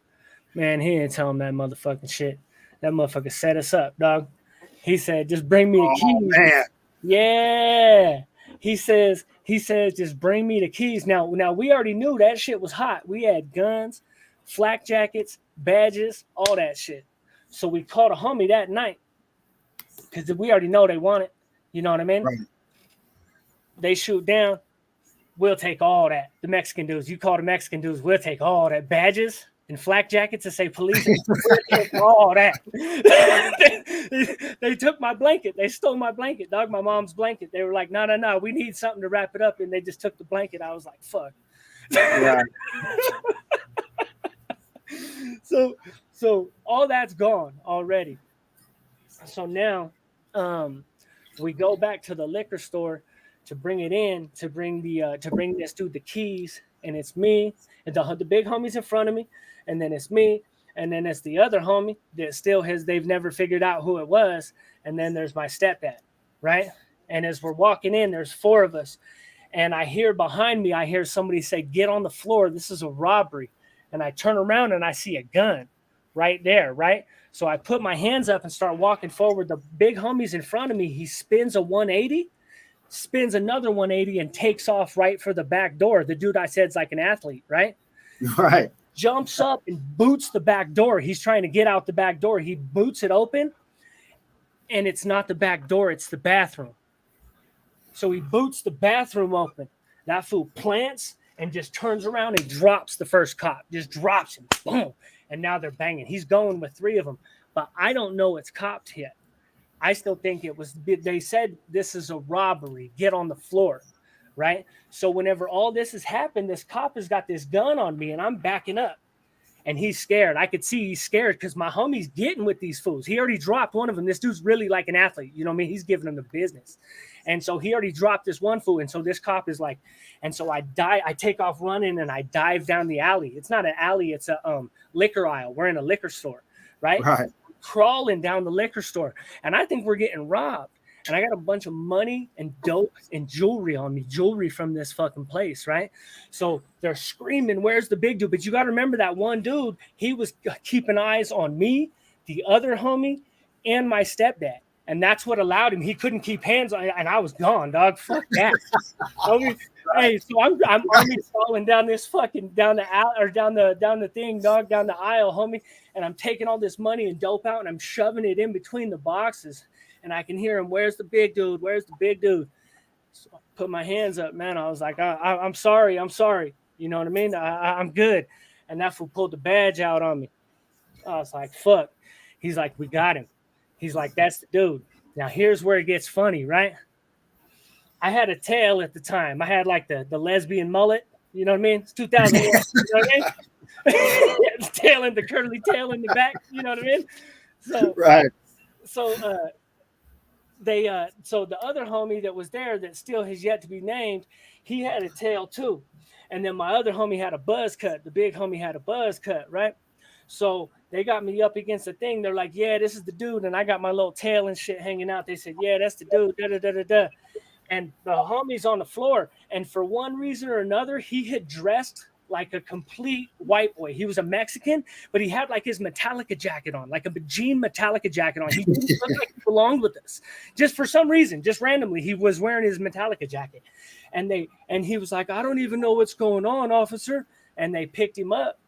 Man, he didn't tell him that motherfucking shit. That motherfucker set us up, dog. He said, just bring me the keys. Man. Yeah. He says, just bring me the keys. Now we already knew that shit was hot. We had guns, flak jackets, badges, all that shit. So we called a homie that night because we already know they want it. You know what I mean? Right. They shoot down. We'll take all that. The Mexican dudes, you call the Mexican dudes, we'll take all that. Badges and flak jackets that say police. We'll take all that. They took my blanket. They stole my blanket, dog, my mom's blanket. They were like, no, we need something to wrap it up. And they just took the blanket. I was like, fuck. Right. So all that's gone already. So now We go back to the liquor store to bring it in, to bring this dude the keys, and it's me and the big homies in front of me, and then it's me, and then it's the other homie that still they've never figured out who it was, and then there's my stepdad, right? And as we're walking in, there's 4 of us, and I hear behind me, I hear somebody say, "Get on the floor, this is a robbery." And I turn around and I see a gun right there, right? So I put my hands up and start walking forward. The big homie's in front of me. He spins a 180, spins another 180, and takes off right for the back door. The dude I said's like an athlete, right? Right. Jumps up and boots the back door. He's trying to get out the back door. He boots it open, and it's not the back door, it's the bathroom. So he boots the bathroom open. That fool plants and just turns around and drops the first cop. Just drops him. Boom. And now they're banging. He's going with 3 of them. But I don't know it's cops yet. I still think it was, they said this is a robbery. Get on the floor. Right? So whenever all this has happened, this cop has got this gun on me and I'm backing up. And he's scared. I could see he's scared because my homie's getting with these fools. He already dropped one of them. This dude's really like an athlete. You know what I mean? He's giving them the business. And so he already dropped this one fool. And so this cop is like, and so I take off running and I dive down the alley. It's not an alley. It's a liquor aisle. We're in a liquor store, right? Right. Crawling down the liquor store. And I think we're getting robbed. And I got a bunch of money and dope and jewelry on me, jewelry from this fucking place, right? So they're screaming, "Where's the big dude?" But you got to remember that one dude, he was keeping eyes on me, the other homie, and my stepdad. And that's what allowed him. He couldn't keep hands on, and I was gone, dog. Fuck that. Hey, so I'm army crawling down this fucking down the thing, dog, down the aisle, homie, and I'm taking all this money and dope out, and I'm shoving it in between the boxes. And I can hear him, "Where's the big dude? Where's the big dude?" So I put my hands up, man. I was like, I'm sorry. You know what I mean? I'm good. And that fool pulled the badge out on me. I was like, fuck. He's like, "We got him." He's like, "That's the dude." Now, here's where it gets funny, right? I had a tail at the time. I had like the lesbian mullet. You know what I mean? It's 2001. You know what I mean? The tail and the curly tail in the back. You know what I mean? So, right. So, so the other homie that was there that still has yet to be named, he had a tail too. And then my other homie had a buzz cut. The big homie had a buzz cut, right? So they got me up against the thing. They're like, "Yeah, this is the dude." And I got my little tail and shit hanging out. They said, "Yeah, that's the dude." Da, da, da, da, da. And the homie's on the floor. And for one reason or another, he had dressed like a complete white boy. He was a Mexican, but he had like his Metallica jacket on, like a jean Metallica jacket on. He didn't look like he belonged with us. Just for some reason, just randomly, he was wearing his Metallica jacket. And he was like, "I don't even know what's going on, officer." And they picked him up.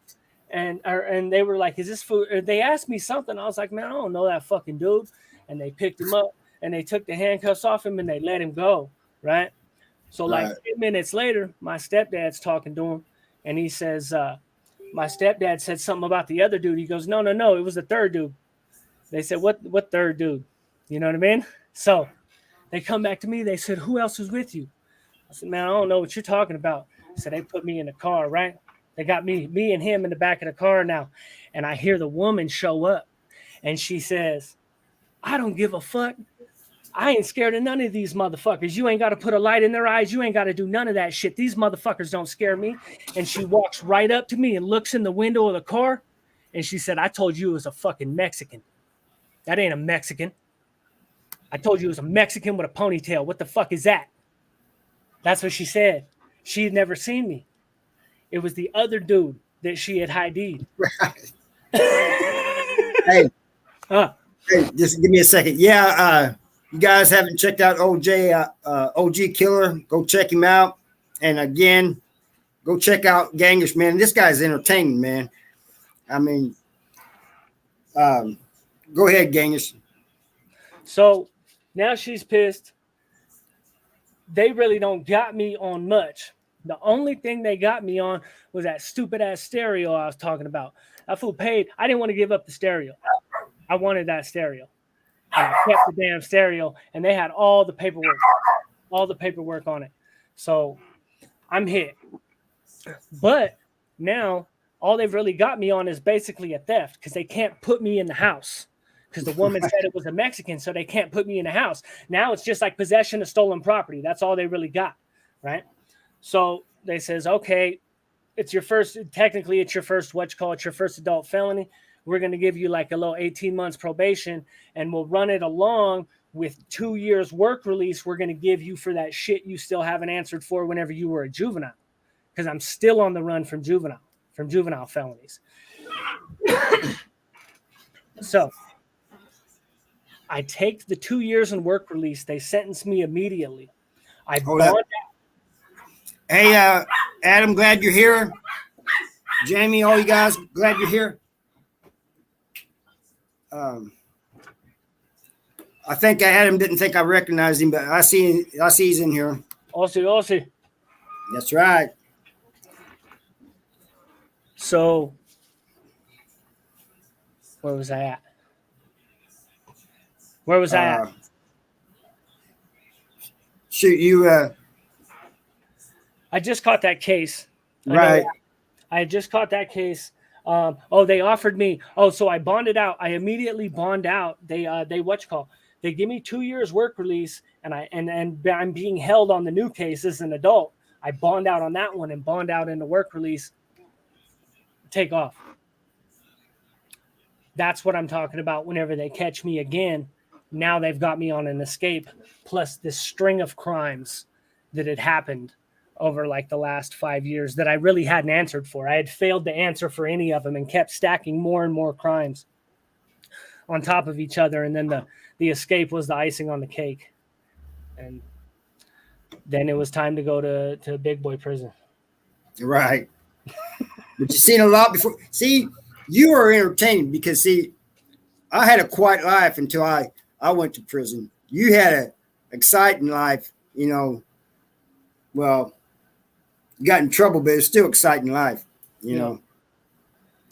And they were like, "Is this food?" They asked me something. I was like, "Man, I don't know that fucking dude." And they picked him up and they took the handcuffs off him and they let him go. Right. So like 10 minutes later, my stepdad's talking to him. And he says, my stepdad said something about the other dude. He goes, no, it was the third dude. They said, what third dude? You know what I mean? So they come back to me. They said, "Who else was with you?" I said, "Man, I don't know what you're talking about." So they put me in the car, right? They got me and him in the back of the car now. And I hear the woman show up. And she says, "I don't give a fuck. I ain't scared of none of these motherfuckers. You ain't got to put a light in their eyes. You ain't got to do none of that shit. These motherfuckers don't scare me." And she walks right up to me and looks in the window of the car. And she said, "I told you it was a fucking Mexican. That ain't a Mexican. I told you it was a Mexican with a ponytail. What the fuck is that?" That's what she said. She had never seen me. It was the other dude that she had ID'd. Right. Hey, just give me a second. Yeah, you guys haven't checked out OG Killer, go check him out. And again, go check out Gangish, man. This guy's entertaining, man. I mean, go ahead, Gangish. So now she's pissed. They really don't got me on much. The only thing they got me on was that stupid ass stereo I was talking about. That fool paid. I didn't want to give up the stereo. I wanted that stereo. And I kept the damn stereo, and they had all the paperwork on it. So I'm hit. But now all they've really got me on is basically a theft because they can't put me in the house because the woman said it was a Mexican, so they can't put me in a house. Now it's just like possession of stolen property. That's all they really got, right? So they says, okay, it's your first it's your first adult felony. We're going to give you like a little 18 months probation, and we'll run it along with 2 years work release. We're going to give you for that shit you still haven't answered for whenever you were a juvenile, because I'm still on the run from juvenile felonies. So I take the 2 years in work release. They sentence me immediately. I bond out. Hey, Adam, glad you're here. Jamie, all you guys, glad you're here. I think Adam didn't think I recognized him, but I see he's in here. Aussie. That's right. So where was I at? Shoot, you I just caught that case. right. I just caught that case. They offered me. So I bonded out. I immediately bond out. They They give me 2 years work release, and I'm being held on the new case as an adult. I bond out on that one and bond out in the work release. Take off. That's what I'm talking about. Whenever they catch me again, now they've got me on an escape, plus this string of crimes that had happened over like the last 5 years that I really hadn't answered for. I had failed to answer for any of them and kept stacking more and more crimes on top of each other. And then the escape was the icing on the cake. And then it was time to go to big boy prison. Right. But you've seen a lot before. See, you are entertained because, see, I had a quiet life until I went to prison. You had an exciting life, you know. Well, you got in trouble, but it's still exciting life, you know.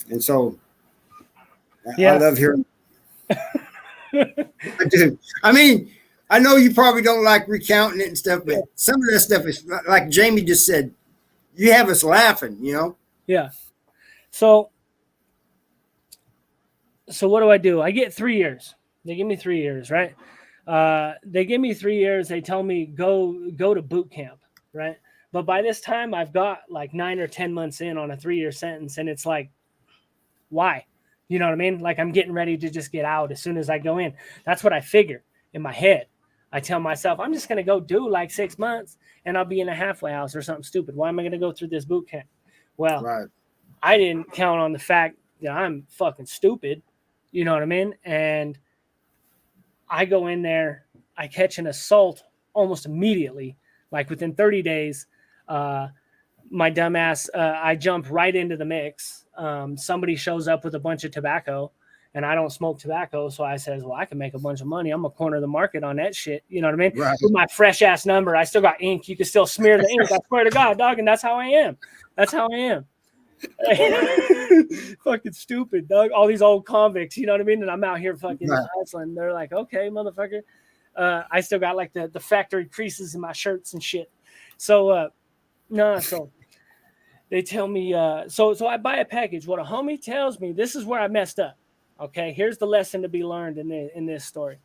And so I love hearing. I do. I mean, I know you probably don't like recounting it and stuff, but some of that stuff is like Jamie just said. You have us laughing, you know. Yeah. So what do? I get 3 years. They give me 3 years, right? They give me 3 years. They tell me go to boot camp, right? But by this time, I've got like 9 or 10 months in on a 3-year sentence, and it's like, why? You know what I mean? Like I'm getting ready to just get out as soon as I go in. That's what I figure in my head. I tell myself, I'm just going to go do like 6 months and I'll be in a halfway house or something stupid. Why am I going to go through this boot camp? Well, right. I didn't count on the fact that I'm fucking stupid. You know what I mean? And I go in there, I catch an assault almost immediately, like within 30 days. My dumbass, I jump right into the mix. Somebody shows up with a bunch of tobacco, and I don't smoke tobacco. So I says, well, I can make a bunch of money. I'm going to corner the market on that shit. You know what I mean? Right. With my fresh ass number, I still got ink. You can still smear the ink. I swear to God, dog. And that's how I am. Fucking stupid, dog. All these old convicts, you know what I mean? And I'm out here fucking hustling. They're like, okay, motherfucker. I still got like the factory creases in my shirts and shit. So, so they tell me, so I buy a package. What a homie tells me, this is where I messed up. Okay, here's the lesson to be learned in this story.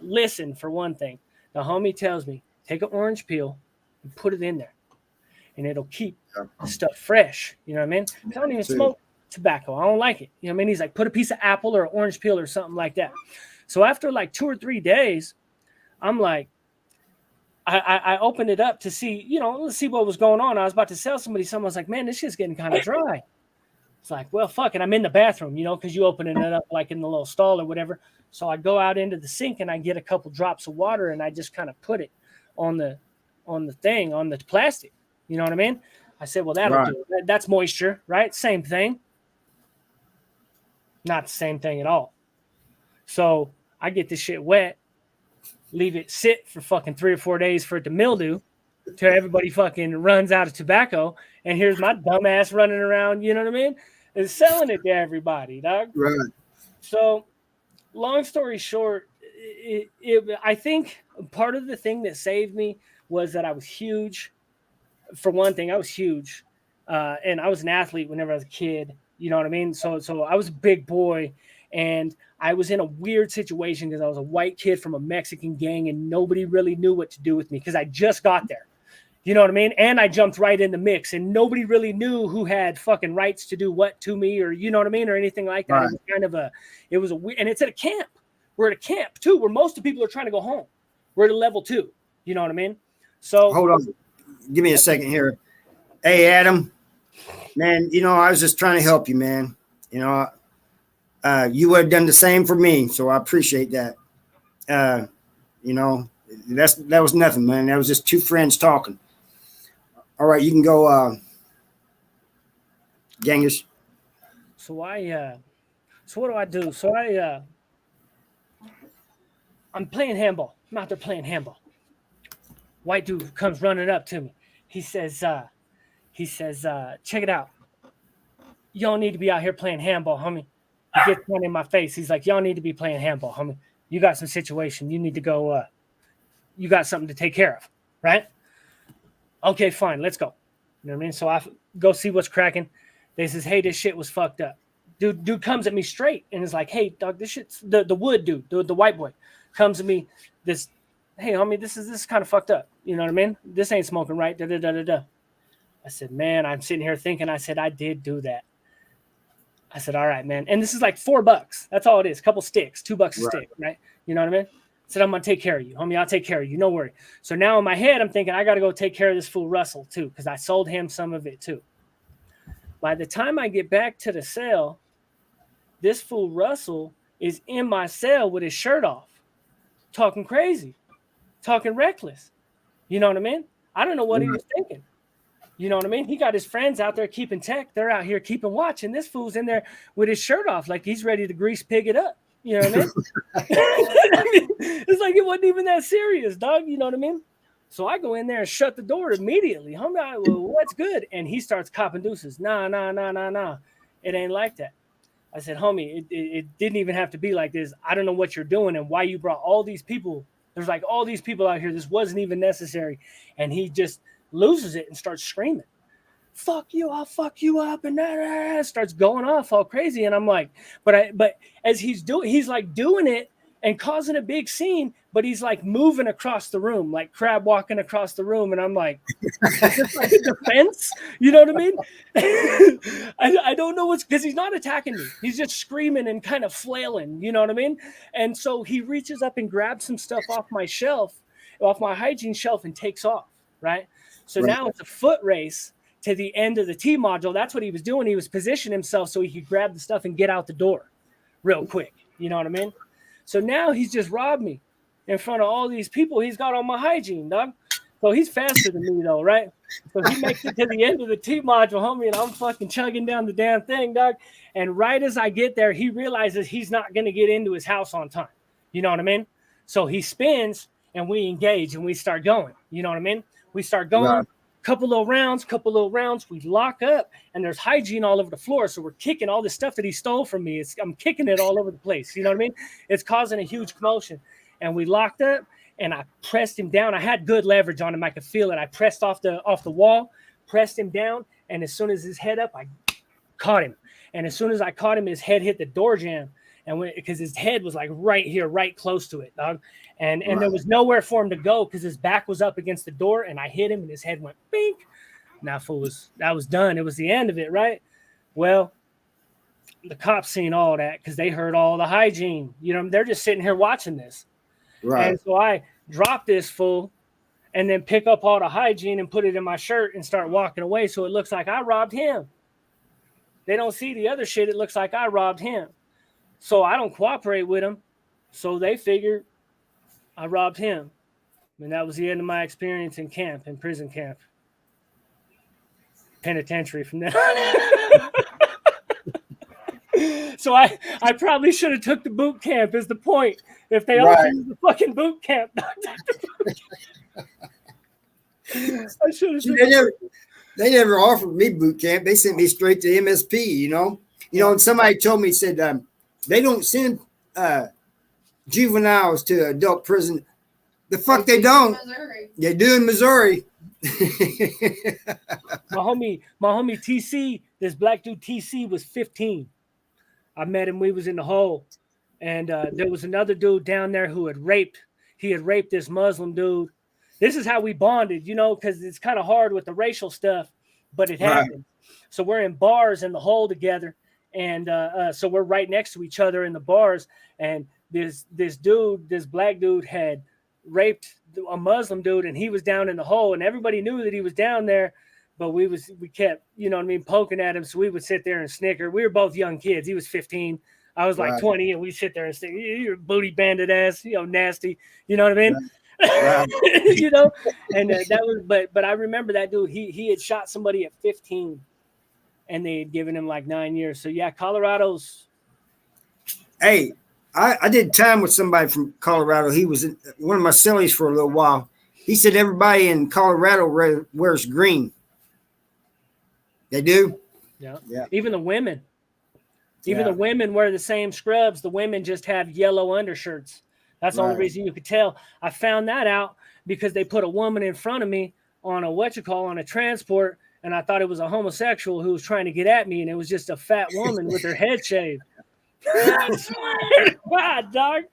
Listen, for one thing, the homie tells me, take an orange peel and put it in there, and it'll keep the stuff fresh. You know what I mean? I don't even smoke tobacco. I don't like it. You know what I mean? He's like, put a piece of apple or an orange peel or something like that. So after like 2 or 3 days, I'm like, I opened it up to see, let's see what was going on. I was about to sell somebody something. I was like, man, this shit's getting kind of dry. It's like, well, fuck it. I'm in the bathroom, because you open it up like in the little stall or whatever. So I go out into the sink and I get a couple drops of water and I just kind of put it on the plastic. You know what I mean? I said, well, that'll do it. That's moisture, right? Same thing. Not the same thing at all. So I get this shit wet, leave it sit for fucking 3 or 4 days for it to mildew till everybody fucking runs out of tobacco. And here's my dumb ass running around, you know what I mean? And selling it to everybody, dog. Right. So long story short, I think part of the thing that saved me was that I was huge. For one thing, I was huge. And I was an athlete whenever I was a kid. You know what I mean? So I was a big boy. And I was in a weird situation because I was a white kid from a Mexican gang and nobody really knew what to do with me because I just got there. You know what I mean? And I jumped right in the mix and nobody really knew who had fucking rights to do what to me or, you know what I mean? Or anything like that. Right. It was kind of a weird, and it's at a camp. We're at a camp too, where most of the people are trying to go home. We're at a level 2. You know what I mean? So hold on. Give me a second here. Hey, Adam, man, you know, I was just trying to help you, man. You know, you would have done the same for me. So I appreciate that. You know, that was nothing, man. That was just two friends talking. All right, you can go, Genghis. So so what do I do? So I'm playing handball. I'm out there playing handball. White dude comes running up to me. He says, check it out. Y'all need to be out here playing handball, homie. He gets one in my face. He's like, y'all need to be playing handball, homie. You got some situation. You need to go, you got something to take care of, right? Okay, fine, let's go. You know what I mean? So I go see what's cracking. They says, hey, this shit was fucked up. Dude comes at me straight and is like, hey, dog, this shit's the wood dude, the white boy comes to me. This, hey, homie, this is kind of fucked up. You know what I mean? This ain't smoking right. Da da da da da. I said, man, I'm sitting here thinking. I said, I did do that. I said, all right, man. And this is like $4. That's all it is. A couple sticks, $2 a stick, right? You know what I mean? I said, I'm gonna take care of you, homie. I'll take care of you. No worry. So now in my head, I'm thinking I got to go take care of this fool Russell too, because I sold him some of it too. By the time I get back to the cell, this fool Russell is in my cell with his shirt off, talking crazy, talking reckless. You know what I mean? I don't know what he was thinking. You know what I mean? He got his friends out there keeping tech. They're out here keeping watch, and this fool's in there with his shirt off like he's ready to grease pig it up. You know what I mean? It's like it wasn't even that serious, dog. You know what I mean? So I go in there and shut the door immediately. Homie, well, what's good? And he starts copping deuces. Nah. It ain't like that. I said, homie, it didn't even have to be like this. I don't know what you're doing and why you brought all these people. There's like all these people out here. This wasn't even necessary. And he just loses it and starts screaming, fuck you, I'll fuck you up, and that starts going off all crazy. And I'm like, but as he's like doing it and causing a big scene, but he's like moving across the room, like crab walking across the room. And I'm like, is this like a defense? You know what I mean? I don't know what's, because he's not attacking me. He's just screaming and kind of flailing, you know what I mean? And so he reaches up and grabs some stuff off my hygiene shelf and takes off, right? So now it's a foot race to the end of the T module. That's what he was doing. He was positioning himself so he could grab the stuff and get out the door real quick. You know what I mean? So now he's just robbed me in front of all these people. He's got on my hygiene, dog. So he's faster than me, though, right? So he makes it to the end of the T module, homie, and I'm fucking chugging down the damn thing, dog. And right as I get there, he realizes he's not going to get into his house on time. You know what I mean? So he spins, and we engage, and we start going. You know what I mean? We start going, couple little rounds. We lock up, and there's hygiene all over the floor. So we're kicking all the stuff that he stole from me. I'm kicking it all over the place. You know what I mean? It's causing a huge commotion. And we locked up, and I pressed him down. I had good leverage on him. I could feel it. I pressed off the wall, pressed him down, and as soon as his head up, I caught him. And as soon as I caught him, his head hit the door jamb. And because his head was like right here, right close to it, dog. And there was nowhere for him to go because his back was up against the door, and I hit him, and his head went bink. That was done. It was the end of it, right? Well, the cops seen all that because they heard all the hygiene. You know, they're just sitting here watching this. Right. And so I drop this fool and then pick up all the hygiene and put it in my shirt and start walking away. So it looks like I robbed him. They don't see the other shit. It looks like I robbed him. So I don't cooperate with them. So they figure I robbed him. And that was the end of my experience in prison camp. Penitentiary from there on. So I probably should have took the boot camp is the point. If they offered me the fucking boot camp. I should have. They never offered me boot camp. They sent me straight to MSP, you know. And somebody told me, said, they don't send juveniles to adult prison. The fuck they don't. They do in Missouri. My homie TC, this black dude TC was 15. I met him. We was in the hole, and there was another dude down there who had raped. He had raped this Muslim dude. This is how we bonded, because it's kind of hard with the racial stuff, but it happened. So we're in bars in the hole together, and so we're right next to each other in the bars. And this black dude had raped a Muslim dude, and he was down in the hole, and everybody knew that he was down there. But we kept, poking at him. So we would sit there and snicker. We were both young kids. He was 15. I was like 20, and we sit there and say, "You're a booty bandit ass, nasty." You know what I mean? Right. And that was, but I remember that dude. He had shot somebody at 15, and they had given him like 9 years. So yeah, Colorado's. Hey, I did time with somebody from Colorado. He was one of my cellies for a little while. He said everybody in Colorado wears green. They do? Yeah. Even the women. The women wear the same scrubs. The women just have yellow undershirts. That's the only reason you could tell. I found that out because they put a woman in front of me on a transport, and I thought it was a homosexual who was trying to get at me, and it was just a fat woman with her head shaved. I swear to God, dog.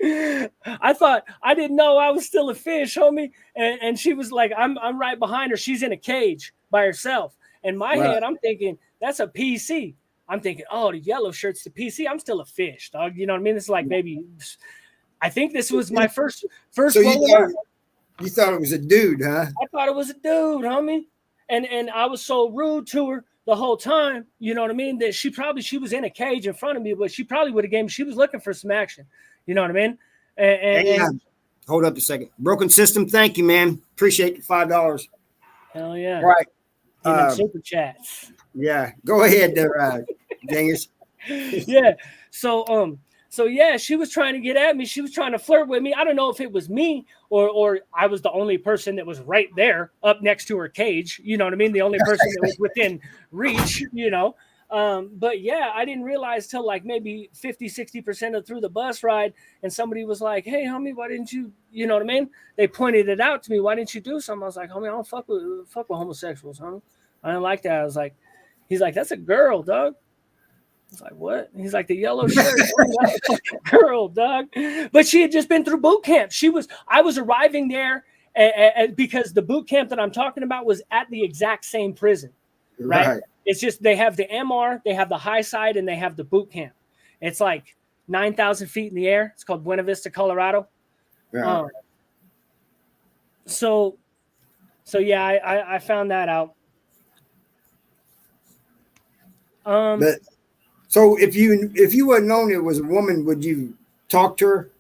I didn't know I was still a fish, homie. And she was like, I'm right behind her. She's in a cage by herself. In my head, I'm thinking, that's a PC. I'm thinking, oh, the yellow shirt's the PC. I'm still a fish, dog. You know what I mean? It's like maybe, I think this was my first. So you thought it was a dude, huh? I thought it was a dude, homie. And I was so rude to her the whole time, you know what I mean? That she was in a cage in front of me, but she probably would have she was looking for some action. You know what I mean? And hold up a second. Broken System, thank you, man. Appreciate the $5. Hell yeah. Right. Super chats. Yeah. Go ahead there, Dingers. Yeah. So yeah, she was trying to get at me. She was trying to flirt with me. I don't know if it was me or I was the only person that was right there up next to her cage. You know what I mean? The only person that was within reach, But yeah, I didn't realize till like maybe 50-60% of through the bus ride, and somebody was like, "Hey, homie, why didn't you?" You know what I mean? They pointed it out to me. Why didn't you do something? I was like, "Homie, I don't fuck with homosexuals, homie. I don't like that." I was like, he's like, "That's a girl, dog." I was like, "What?" He's like, "The yellow shirt, girl, dog." But she had just been through boot camp. I was arriving there because the boot camp that I'm talking about was at the exact same prison, right? It's just they have the MR, they have the high side, and they have the boot camp. It's like 9,000 feet in the air. It's called Buena Vista, Colorado. Yeah. So yeah, I found that out. But so if you would have known it was a woman, would you talk to her?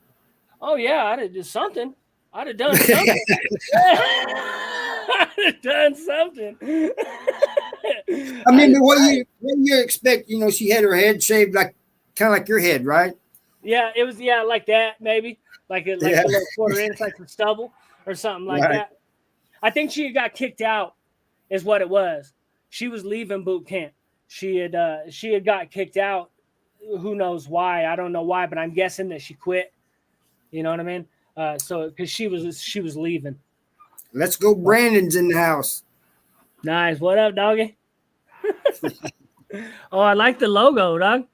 Oh yeah, I'd have done something. I'd have done something. I'd have done something. I mean, what you expect? She had her head shaved kind of like your head, right? Yeah, it was like that, maybe like a little quarter-inch, like some stubble or something like that. I think she got kicked out, is what it was. She was leaving boot camp. She had got kicked out. Who knows why? I don't know why, but I'm guessing that she quit. You know what I mean? So because she was leaving. Let's go. Brandon's in the house. Nice. What up, doggy? Oh, I like the logo, dog.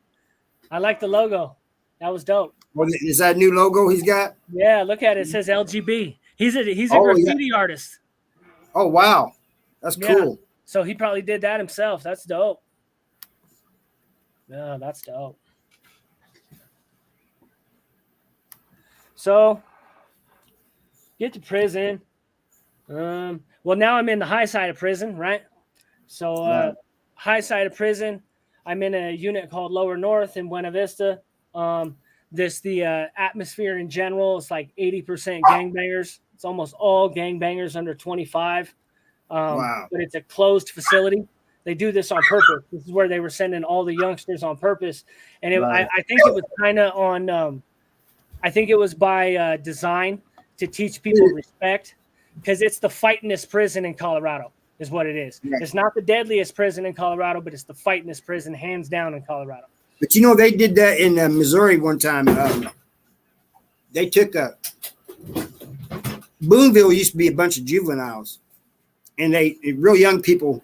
I like the logo. That was dope. Well, is that a new logo he's got? Yeah, look at it. It says LGB. He's a graffiti artist. Oh wow, that's cool. So he probably did that himself. That's dope. Yeah, that's dope. So get to prison. Well, now I'm in the high side of prison, right? So high side of prison, I'm in a unit called Lower North in Buena Vista. The atmosphere in general is like 80% gangbangers. It's almost all gangbangers under 25. Wow. But it's a closed facility. They do this on purpose. This is where they were sending all the youngsters on purpose. And I think it was kind of on, I think it was by design to teach people respect, because it's the fightingest prison in Colorado is what it is. Yeah. It's not the deadliest prison in Colorado, but it's the fightingest prison hands down in Colorado. But they did that in Missouri one time. They took Boonville used to be a bunch of juveniles, and they real young people,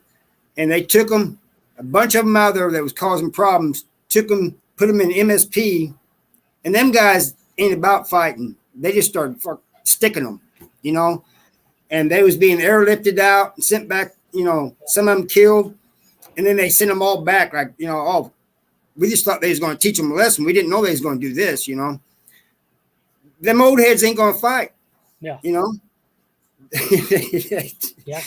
and they took them, a bunch of them out there that was causing problems, took them, put them in MSP, And them guys ain't about fighting. They just started sticking them, you know. And they was being airlifted out and sent back, you know, some of them killed. And then they sent them all back like, you know, oh, we just thought they was going to teach them a lesson. We didn't know they was going to do this, you know. Them old heads ain't going to fight. Yeah. You know? Yeah.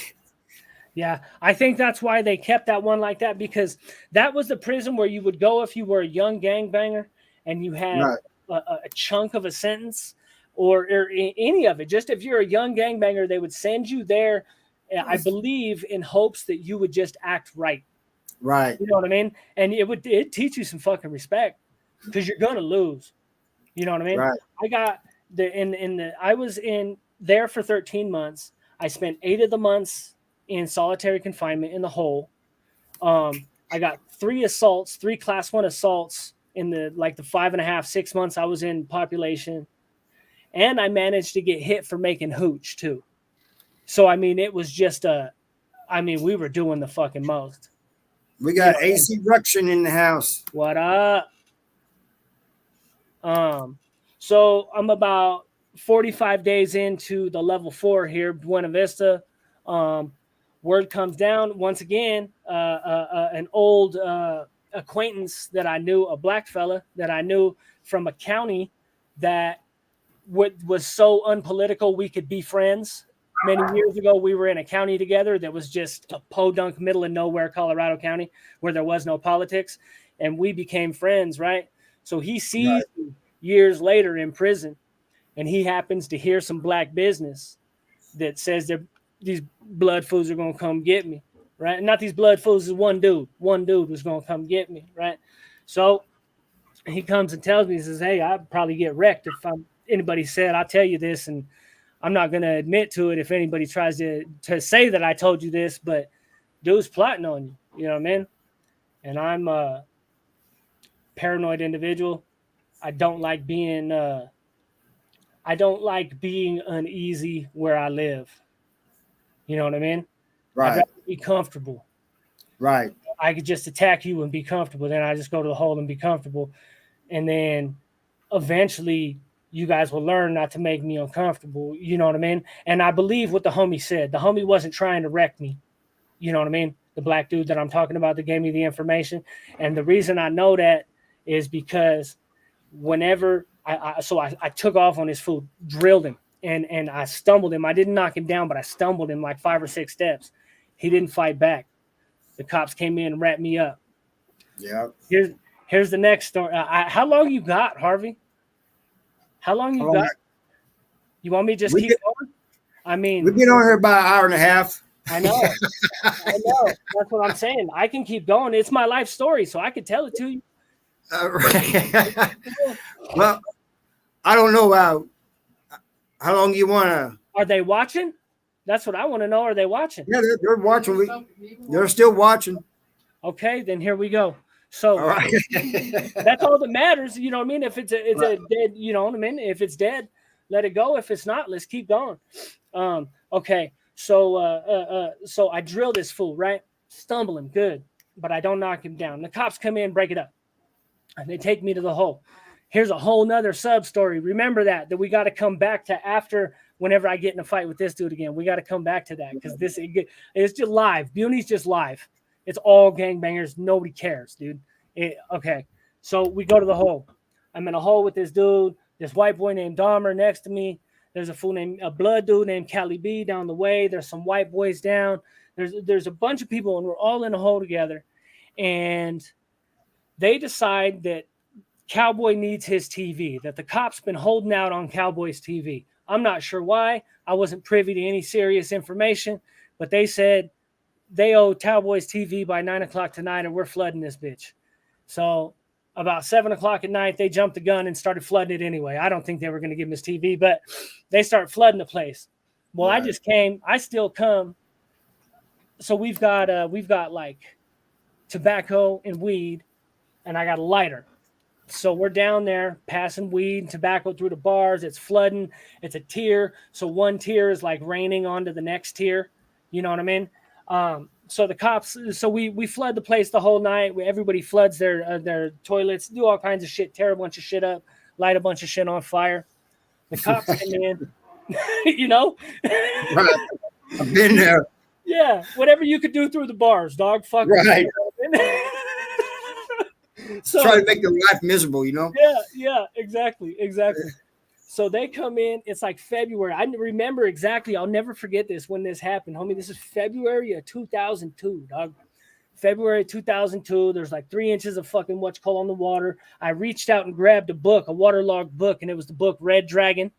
Yeah. I think that's why they kept that one like that, because that was the prison where you would go if you were a young gangbanger and you had Right. a chunk of a sentence or any of it. Just if you're a young gangbanger, they would send you there, I believe, in hopes that you would just act right. Right. You know what I mean? And it'd teach you some fucking respect because you're going to lose. You know what I mean? Right. I got I was in there for 13 months. I spent 8 of the months in solitary confinement in the hole. I got 3 class 1 assaults in the 5.5, 6 months I was in population. And I managed to get hit for making hooch too. So, I mean, it was just we were doing the fucking most. We got AC Ruction in the house. What up? So I'm about 45 days into the level 4 here, Buena Vista. Word comes down once again. An old acquaintance that I knew, a black fella that I knew from a county that was so unpolitical we could be friends. Many years ago, we were in a county together that was just a podunk middle of nowhere, Colorado County, where there was no politics, and we became friends, right? So he sees me years later in prison, and he happens to hear some black business that says that these blood fools are going to come get me, right? And not these blood fools, is one dude. One dude was going to come get me, right? So he comes and tells me, he says, hey, I'd probably get wrecked if anybody said, I'll tell you this, and I'm not going to admit to it if anybody tries to say that I told you this, but dude's plotting on you. You know what I mean? And I'm a paranoid individual. I don't like being uneasy where I live. You know what I mean? Right. I'd rather be comfortable. Right. I could just attack you and be comfortable. Then I just go to the hole and be comfortable. And then eventually you guys will learn not to make me uncomfortable. You know what I mean? And I believe what the homie said. The homie wasn't trying to wreck me. You know what I mean? The black dude that I'm talking about that gave me the information. And the reason I know that is because whenever I took off on his food, drilled him, and I stumbled him. I didn't knock him down, but I stumbled him like 5 or 6 steps. He didn't fight back. The cops came in and wrapped me up. Yeah. Here's the next story. How long you got, Harvey? How long you got? You want me to just keep going? I mean, we've been on here about an hour and a half. I know. I know. That's what I'm saying. I can keep going. It's my life story, so I can tell it to you. Right. Well, I don't know how long you want to. Are they watching? That's what I want to know. Are they watching? Yeah, they're watching. They're still watching. Okay, then here we go. So all right. That's all that matters. You know what I mean? If it's a dead, you know what I mean? If it's dead, let it go. If it's not, let's keep going. Okay. So so I drill this fool, right? Stumble him, good, but I don't knock him down. The cops come in, break it up, and they take me to the hole. Here's a whole nother sub story. Remember that we got to come back to after. Whenever I get in a fight with this dude again, we got to come back to that because it's just live. Buny's just live. It's all gangbangers. Nobody cares, dude. Okay. So we go to the hole. I'm in a hole with this dude, this white boy named Dahmer next to me. There's a blood dude named Cali B down the way. There's some white boys down. There's a bunch of people, and we're all in a hole together. And they decide that Cowboy needs his TV, that the cops been holding out on Cowboy's TV. I'm not sure why. I wasn't privy to any serious information, but they said they owe Cowboy's TV by 9 o'clock tonight, and we're flooding this bitch. So about 7 o'clock at night, they jumped the gun and started flooding it anyway. I don't think they were going to give him his TV, but they start flooding the place. Well, right. I still come. So we've got like tobacco and weed, and I got a lighter. So we're down there passing weed and tobacco through the bars. It's flooding. It's a tier. So one tier is like raining onto the next tier. You know what I mean? So the cops, so we flood the place the whole night. Everybody floods their toilets, do all kinds of shit, tear a bunch of shit up. light a bunch of shit on fire. The cops come in, you know? Right. I've been there. Yeah, whatever you could do through the bars, dog. Fuck. Right. So, Try to make their life miserable, you know? yeah, exactly. So they come in. It's like February. I remember exactly. I'll never forget this when this happened, homie. This is February of 2002, dog. February 2002. There's like 3 inches of fucking what's called on the water. I reached out and grabbed a book, a waterlogged book, and it was the book Red Dragon,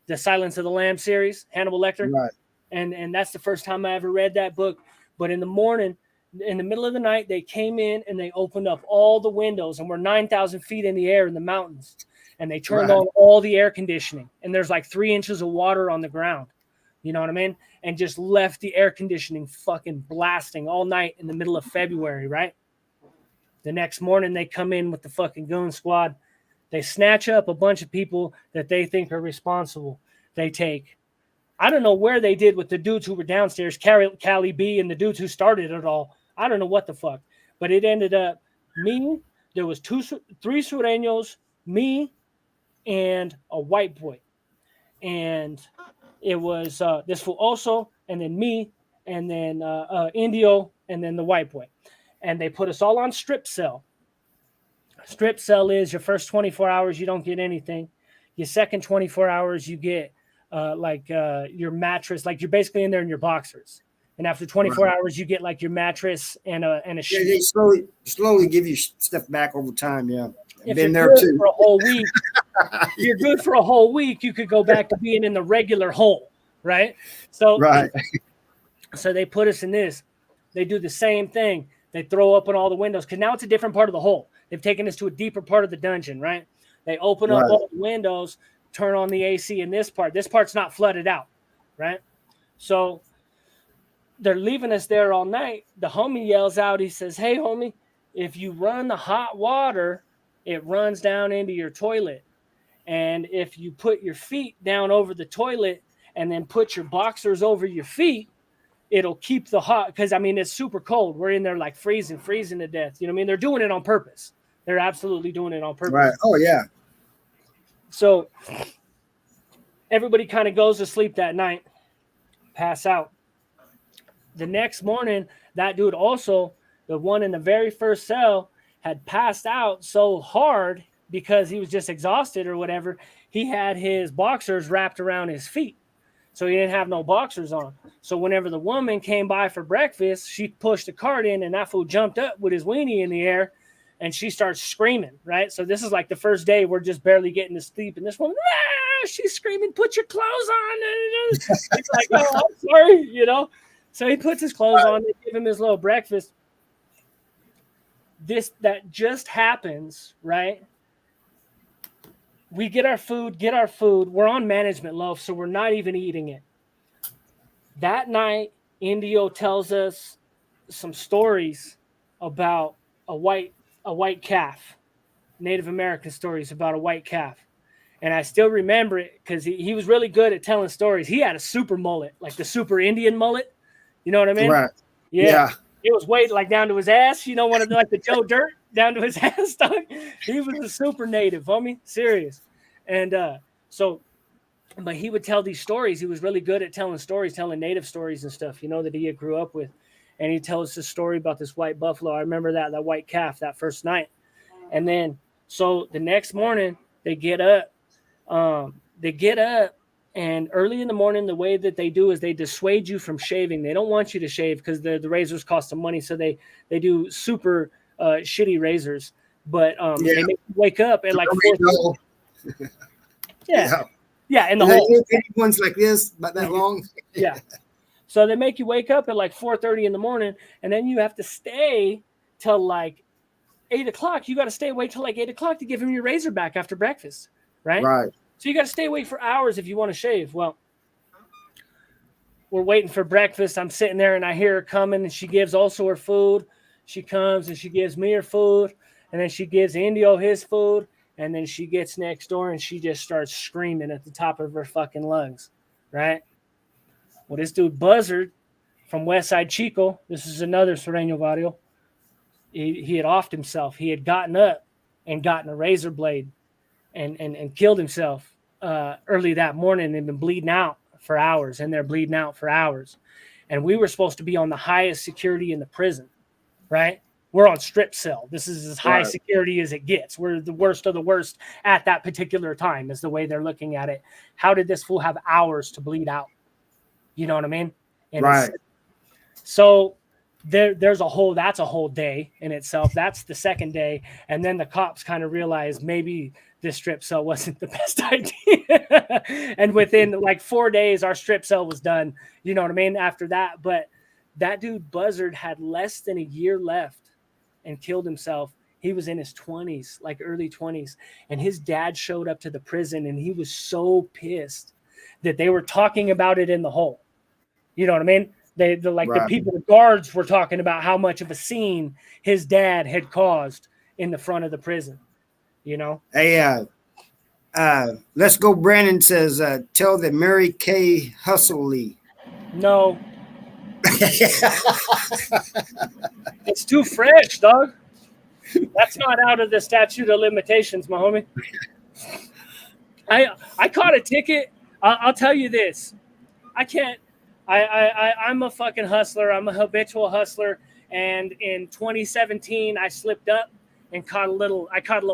the Silence of the Lambs series, Hannibal Lecter. Right. And that's the first time I ever read that book. But in the morning, in the middle of the night, they came in and they opened up all the windows, and we're 9,000 feet in the air in the mountains. And they turned on all the air conditioning. And there's like 3 inches of water on the ground. You know what I mean? And just left the air conditioning fucking blasting all night in the middle of February, right? The next morning, they come in with the fucking goon squad. They snatch up a bunch of people that they think are responsible. They take, I don't know where they did with the dudes who were downstairs, Cali B and the dudes who started it all. I don't know what the fuck. But it ended up me, there was 3 Sureños, me, and a white boy. And it was this fool also, and then me, and then Indio, and then the white boy. And they put us all on strip cell. Strip cell is your first 24 hours, you don't get anything. Your second 24 hours, you get your mattress, like you're basically in there in your boxers. And after 24 hours, you get like your mattress and a sheet. Yeah, they slowly give you stuff back over time. Yeah. If Been you're there good too. for a whole week, you're good for a whole week, you could go back to being in the regular hole, right? So, so they put us in this. They do the same thing. They throw open all the windows because now it's a different part of the hole. They've taken us to a deeper part of the dungeon, right? They open up all the windows, turn on the AC in this part. This part's not flooded out, right? So they're leaving us there all night. The homie yells out, he says, "Hey, homie, if you run the hot water, it runs down into your toilet. And if you put your feet down over the toilet and then put your boxers over your feet, it'll keep the hot." Because, I mean, it's super cold. We're in there like freezing to death. You know what I mean? They're doing it on purpose. They're absolutely doing it on purpose. Right. Oh, yeah. So everybody kind of goes to sleep that night, pass out. The next morning, that dude also, the one in the very first cell, had passed out so hard because he was just exhausted or whatever. He had his boxers wrapped around his feet. So he didn't have no boxers on. So whenever the woman came by for breakfast, she pushed the cart in and that fool jumped up with his weenie in the air and she starts screaming, right? So this is like the first day we're just barely getting to sleep. And this woman, she's screaming, "Put your clothes on." It's like, "Oh, I'm sorry," you know? So he puts his clothes on. They give him his little breakfast. That just happens, right? We get our food. We're on management loaf, so we're not even eating it. That night, Indio tells us some stories about a white calf, Native American stories about a white calf. And I still remember it because he was really good at telling stories. He had a super mullet, like the super Indian mullet. You know what I mean? Right. Yeah. It was weight like down to his ass. You know, one of the, like the Joe Dirt down to his ass, dog. He was a super native, homie. Serious. And but he would tell these stories. He was really good at telling stories, telling native stories and stuff, you know, that he had grew up with. And he tells us this story about this white buffalo. I remember that white calf that first night. And then, so the next morning they get up. And early in the morning, the way that they do is they dissuade you from shaving. They don't want you to shave because the razors cost them money. So they do super shitty razors. But they make you wake up at like 4. Yeah, in the hole. Ones like this, about that long. Yeah. So they make you wake up at like 4:30 in the morning, and then you have to stay till like 8 o'clock. You got to stay awake till like 8 o'clock to give him your razor back after breakfast, right? Right. So you got to stay awake for hours if you want to shave. Well, we're waiting for breakfast. I'm sitting there and I hear her coming and she gives also her food. She comes and she gives me her food and then she gives Indio his food and then she gets next door and she just starts screaming at the top of her fucking lungs, right? Well, this dude Buzzard from Westside Chico, this is another Sureño Barrio, he had offed himself. He had gotten up and gotten a razor blade and killed himself early that morning and been bleeding out for hours, and they're bleeding out for hours. And we were supposed to be on the highest security in the prison, right? We're on strip cell. This is as high security as it gets. We're the worst of the worst at that particular time, is the way they're looking at it. How did this fool have hours to bleed out? You know what I mean? And Right. So that's a whole day in itself. That's the second day. And then the cops kind of realized maybe this strip cell wasn't the best idea. And within like 4 days, our strip cell was done. You know what I mean? After that. But that dude Buzzard had less than a year left and killed himself. He was in his 20s, like early 20s. And his dad showed up to the prison, and he was so pissed that they were talking about it in the hole. You know what I mean? The people, the guards were talking about how much of a scene his dad had caused in the front of the prison. You know? Hey, Let's Go Brandon says, tell the Mary Kay Hustley. No. It's too fresh, dog. That's not out of the statute of limitations, my homie. I caught a ticket. I'll tell you this. I can't. I'm a fucking hustler. I'm a habitual hustler. And in 2017, I slipped up and caught a little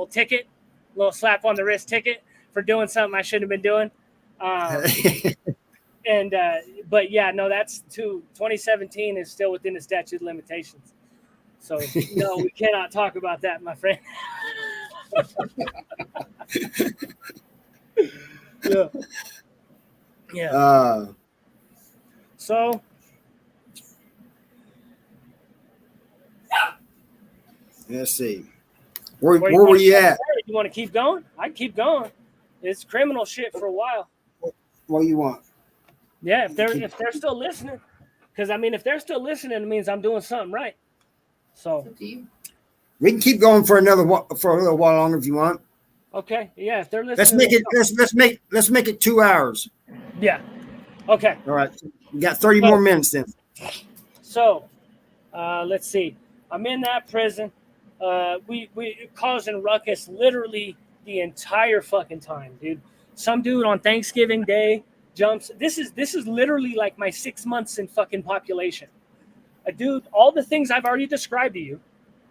ticket, a little slap on the wrist ticket for doing something I shouldn't have been doing. But yeah, no, that's 2017 is still within the statute of limitations. So no, we cannot talk about that, my friend. Yeah. So let's see. Where were you at? You want to keep going? I keep going. It's criminal shit for a while. What do you want? Yeah, if they're still listening, because I mean, if they're still listening, it means I'm doing something right. So we can keep going for a little while longer if you want. Okay, yeah, if they're listening, let's make it 2 hours. Yeah. Okay. All right. We got 30 more minutes then. So, let's see. I'm in that prison. We causing ruckus literally the entire fucking time, dude. Some dude on Thanksgiving Day jumps. This is literally like my 6 months in fucking population. A dude, all the things I've already described to you,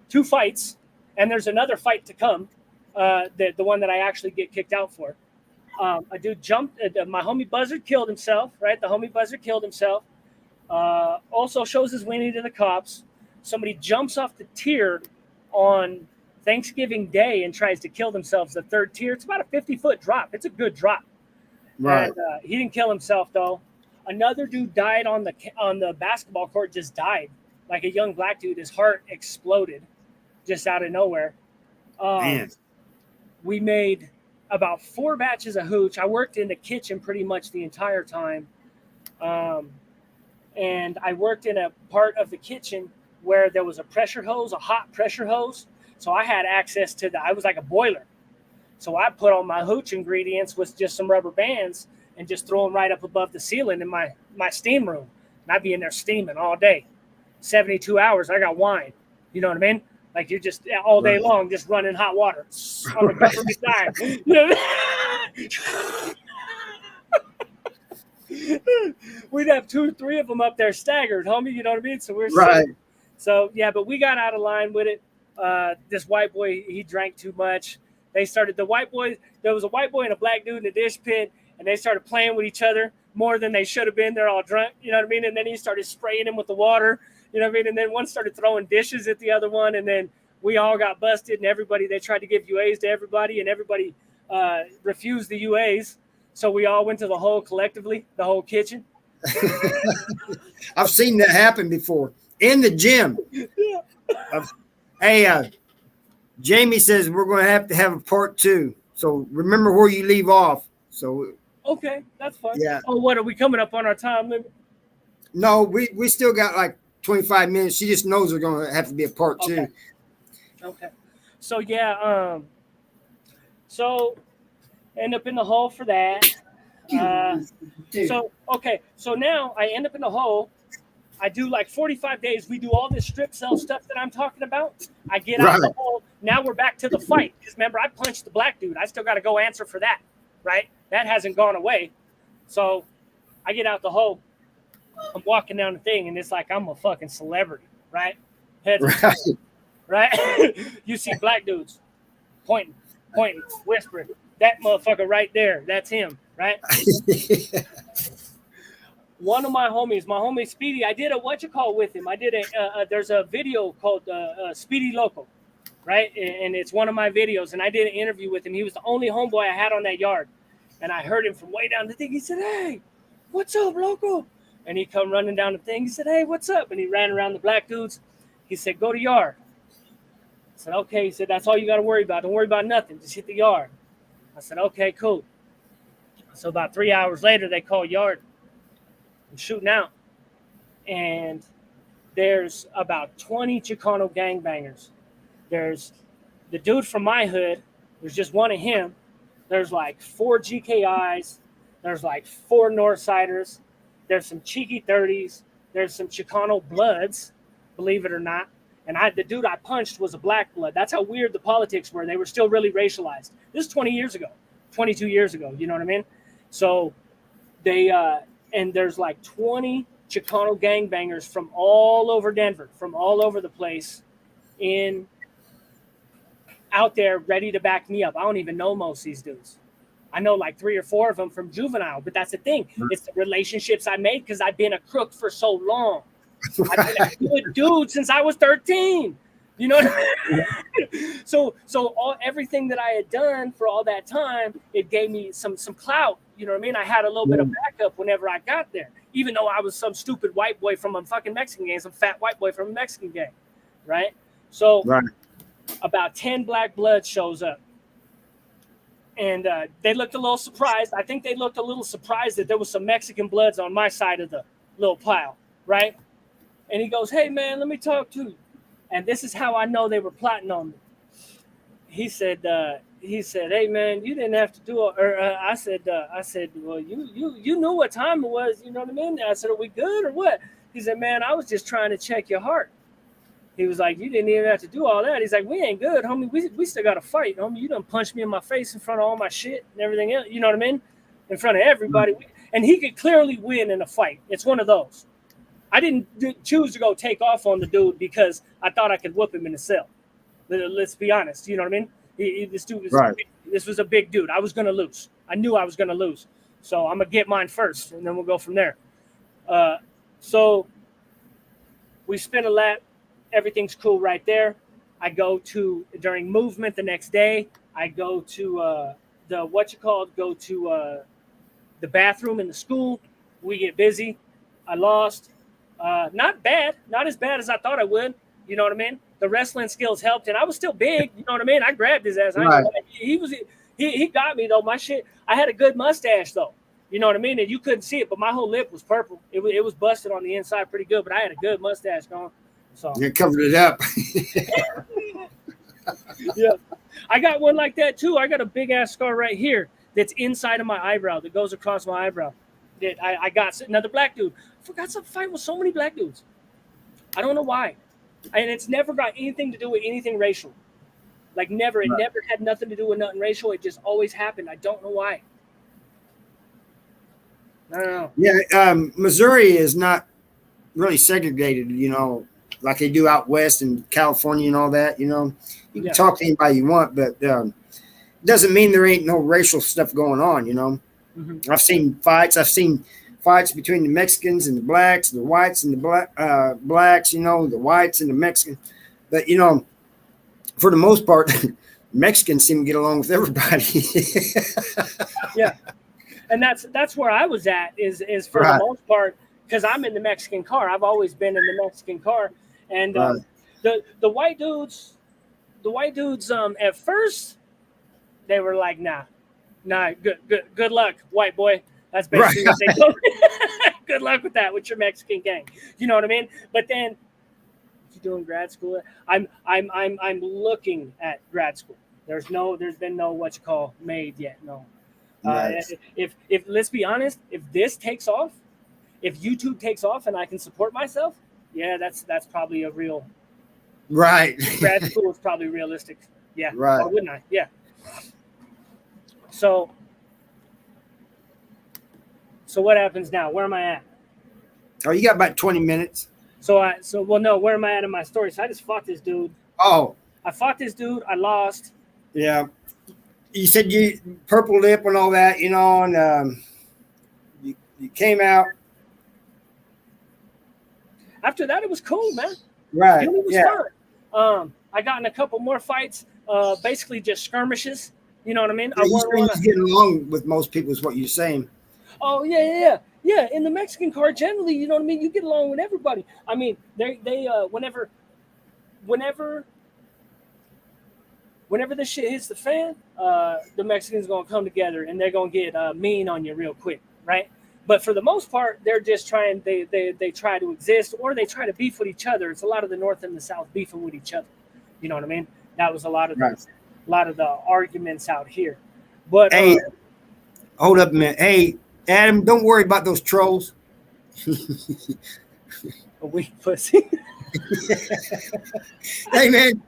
2 fights, and there's another fight to come. The one that I actually get kicked out for. A dude jumped. My homie Buzzard killed himself. Right, the homie Buzzard killed himself. Also shows his weenie to the cops. Somebody jumps off the tier on Thanksgiving Day and tries to kill themselves. The 3rd tier. It's about a 50-foot drop. It's a good drop. Right. And, he didn't kill himself though. Another dude died on the basketball court. Just died, like a young black dude. His heart exploded, just out of nowhere. Man. We made about 4 batches of hooch. I worked in the kitchen pretty much the entire time. And I worked in a part of the kitchen where there was a pressure hose, a hot pressure hose. So I had access to I was like a boiler. So I put all my hooch ingredients with just some rubber bands and just throw them right up above the ceiling in my steam room. And I'd be in there steaming all day. 72 hours, I got wine. You know what I mean? Like you're just all day long, just running hot water on the government dime. You know? We'd have 2 or 3 of them up there staggered, homie. You know what I mean? So we're right. So yeah, but we got out of line with it. This white boy, he drank too much. There was a white boy and a black dude in the dish pit, and they started playing with each other more than they should have been. They're all drunk, you know what I mean? And then he started spraying him with the water. You know what I mean? And then one started throwing dishes at the other one. And then we all got busted, and they tried to give UAs to everybody, and everybody refused the UAs. So we all went to the hole collectively, the whole kitchen. I've seen that happen before in the gym. Yeah. Hey, Jamie says we're going to have a part 2. So remember where you leave off. So okay, that's fine. Yeah. Oh, what are we coming up on our time limit? No, we still got like 25 minutes. She just knows we're going to have to be a part 2. Okay. So yeah, so end up in the hole for that. So now I end up in the hole, I do like 45 days. We do all this strip sell stuff that I'm talking about. I get out the hole. Now we're back to the fight. Because remember, I punched the black dude. I still got to go answer for that, right? That hasn't gone away. So I get out the hole. I'm walking down the thing, and it's like I'm a fucking celebrity, right? Heads right? You see black dudes pointing, whispering. That motherfucker right there, that's him, right? One of my homies, my homie Speedy, I did a with him. I did there's a video called Speedy Local, right? And it's one of my videos, and I did an interview with him. He was the only homeboy I had on that yard, and I heard him from way down the thing. He said, "Hey, what's up, local?" And he come running down the thing. He said, "Hey, what's up?" And he ran around the black dudes. He said, "Go to yard." I said, "Okay." He said, "That's all you got to worry about. Don't worry about nothing. Just hit the yard." I said, "Okay, cool." So about 3 hours later, they call yard. I'm shooting out. And there's about 20 Chicano gangbangers. There's the dude from my hood. There's just one of him. There's like 4 GKIs. There's like 4 Northsiders. There's some cheeky 30s. There's some Chicano bloods, believe it or not. And the dude I punched was a black blood. That's how weird the politics were. They were still really racialized. This is 20 years ago, 22 years ago. You know what I mean? So they, and there's like 20 Chicano gangbangers from all over Denver, from all over the place out there ready to back me up. I don't even know most of these dudes. I know like 3 or 4 of them from juvenile, but that's the thing. It's the relationships I made because I've been a crook for so long. I've been a good dude since I was 13. You know what I mean? So everything that I had done for all that time, it gave me some clout. You know what I mean? I had a little bit of backup whenever I got there, even though I was some stupid white boy from a fucking Mexican gang, some fat white boy from a Mexican gang, right? So about 10 black bloods shows up. And they looked a little surprised. I think they looked a little surprised that there was some Mexican bloods on my side of the little pile, right? And he goes, "Hey, man, let me talk to you." And this is how I know they were plotting on me. He said, "Hey, man, you didn't have to do it." Or I said, "Well, you knew what time it was. You know what I mean?" I said, "Are we good or what?" He said, "Man, I was just trying to check your heart." He was like, "You didn't even have to do all that." He's like, "We ain't good, homie. We still got to fight, homie. You done punched me in my face in front of all my shit and everything else. You know what I mean? In front of everybody." And he could clearly win in a fight. It's one of those. I didn't choose to go take off on the dude because I thought I could whoop him in the cell. Let's be honest. You know what I mean? This dude was this was a big dude. I was going to lose. I knew I was going to lose. So I'm going to get mine first, and then we'll go from there. So we spin a lap. Everything's cool right there. I go to, during movement the next day, I go to the bathroom in the school. We get busy. I lost. Not bad. Not as bad as I thought I would. You know what I mean? The wrestling skills helped, and I was still big. You know what I mean? I grabbed his ass. He got me, though. My shit, I had a good mustache, though. You know what I mean? And you couldn't see it, but my whole lip was purple. It was busted on the inside pretty good, but I had a good mustache going. So you covered it up. Yeah. I got one like that, too. I got a big-ass scar right here that's inside of my eyebrow, that goes across my eyebrow. That I got another black dude. I forgot to fight with so many black dudes. I don't know why. And it's never got anything to do with anything racial. Like never. It never had nothing to do with nothing racial. It just always happened. I don't know why. I don't know. Yeah, Missouri is not really segregated, you know, like they do out west in California and all that, you know. You can talk to anybody you want, but it doesn't mean there ain't no racial stuff going on, you know. Mm-hmm. I've seen fights between the Mexicans and the blacks, the whites and the blacks, you know, the whites and the Mexicans. But, you know, for the most part, Mexicans seem to get along with everybody. Yeah. And that's where I was at is for the most part, because I'm in the Mexican car. I've always been in the Mexican car. And the white dudes, at first, they were like, nah, good luck, white boy. That's basically what they told me. Good luck with that, with your Mexican gang. You know what I mean? But then, you doing grad school? I'm looking at grad school. There's been no made yet. No. Nice. If let's be honest, if this takes off, if YouTube takes off and I can support myself, yeah, that's probably a real Right. grad school is probably realistic. Yeah. Right. Why wouldn't I? Yeah. So what happens now? Where am I at? Oh, you got about 20 minutes. Where am I at in my story? So I just fought this dude. Oh, I fought this dude. I lost. yeah. You said you purple lip and all that, you know, and you came out. After that, it was cool, man. Right. It was Yeah. fun. I got in a couple more fights, basically just skirmishes. You know what I mean? I You won one. just getting along with most people is what you're saying. Oh yeah. In the Mexican car, generally, you know what I mean. You get along with everybody. I mean, they whenever this shit hits the fan, the Mexicans gonna come together and they're gonna get mean on you real quick, right? But for the most part, they're just trying. They try to exist, or they try to beef with each other. It's a lot of the North and the South beefing with each other. You know what I mean? That was a lot of the arguments out here. But hey, hold up a minute. Hey, Adam, don't worry about those trolls. a weak pussy. Hey, man,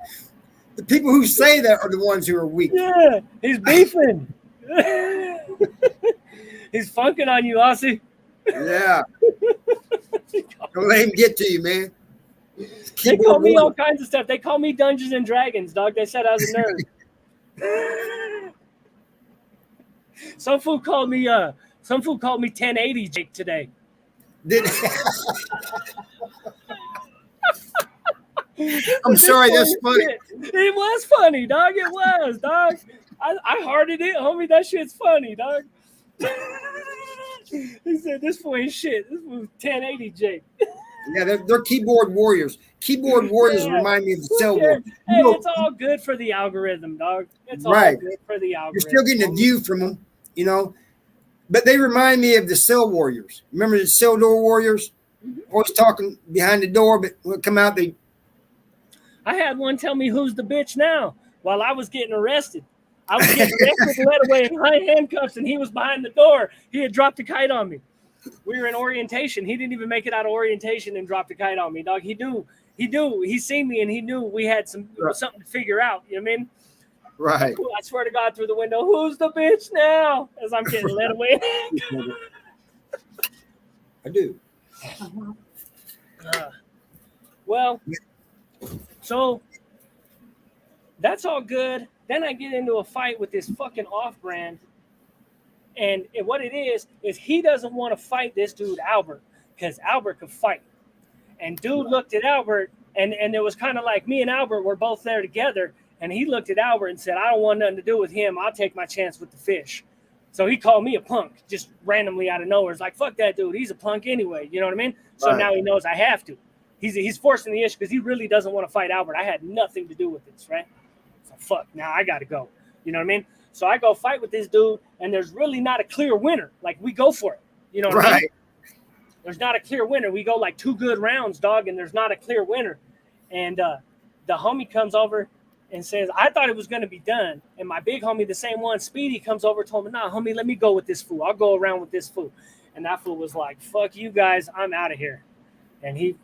the people who say that are the ones who are weak. Yeah, he's beefing. He's funking on you, Aussie. Yeah. Don't let him get to you, man. They call me all kinds of stuff. They call me Dungeons and Dragons, dog. They said I was a nerd. Some fool called me 1080 Jake today. I'm sorry, that's funny. It was funny, dog. It was, dog. I hearted it, homie. That shit's funny, dog. He said, "This fool ain't shit. This was 1080 Jake." Yeah, they're keyboard warriors. Keyboard warriors remind me of the cell war. Hey, it's all good for the algorithm, dog. It's all good for the algorithm. You're still getting a view from them, you know. But they remind me of the cell warriors. Remember the cell door warriors? Always talking behind the door, but when it come out, I had one tell me who's the bitch now while I was getting arrested. I was getting arrested, led away in high handcuffs, and he was behind the door. He had dropped a kite on me. We were in orientation. He didn't even make it out of orientation and dropped a kite on me, dog. He knew. He seen me, and he knew we had something to figure out. You know what I mean? right. I swear to God, through the window, who's the bitch now? As I'm getting led away. I do. Well, so that's all good. Then I get into a fight with this fucking off-brand. And what it is he doesn't want to fight this dude, Albert, because Albert could fight. And dude looked at Albert, and it was kind of like me and Albert were both there together. And he looked at Albert and said, "I don't want nothing to do with him. I'll take my chance with the fish." So he called me a punk just randomly out of nowhere. It's like, fuck that dude. He's a punk anyway. You know what I mean? So now he knows I have to. He's forcing the issue because he really doesn't want to fight Albert. I had nothing to do with this, right? So fuck, now I got to go. You know what I mean? So I go fight with this dude, and there's really not a clear winner. Like, we go for it. You know what I mean? There's not a clear winner. We go like 2 good rounds, dog, and there's not a clear winner. And the homie comes over and says, I thought it was going to be done. And my big homie, the same one, Speedy, comes over and told me, "Nah, homie, let me go with this fool. I'll go around with this fool." And that fool was like, "Fuck you guys. I'm out of here." And he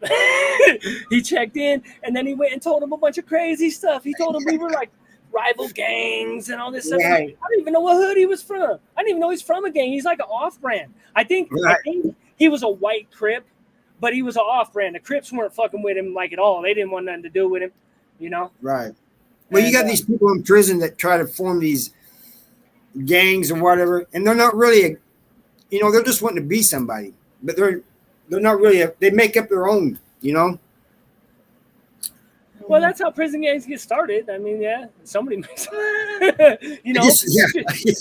he checked in, and then he went and told him a bunch of crazy stuff. He told him we were like rival gangs and all this stuff. I didn't even know what hood he was from. I didn't even know he's from a gang. He's like an off-brand. I think he was a white Crip, but he was an off-brand. The Crips weren't fucking with him like at all. They didn't want nothing to do with him, you know? Right. Well, you got these people in prison that try to form these gangs or whatever, and they're not really, they're just wanting to be somebody, but they're not really. They make up their own, you know. Well, that's how prison gangs get started. I mean, yeah, somebody makes, it's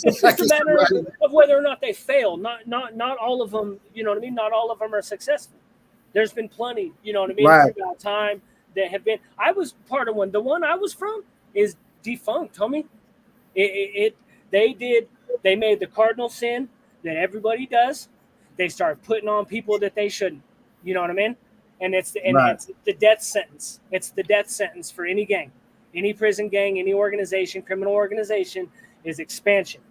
just a matter of whether or not they fail. Not all of them, you know what I mean? Not all of them are successful. There's been plenty, you know what I mean? Throughout time that have been. I was part of one. The one I was from is defunct, homie. They made the cardinal sin that everybody does. They start putting on people that they shouldn't. You know what I mean? And it's the death sentence. It's the death sentence for any gang, any prison gang, any organization, criminal organization is expansion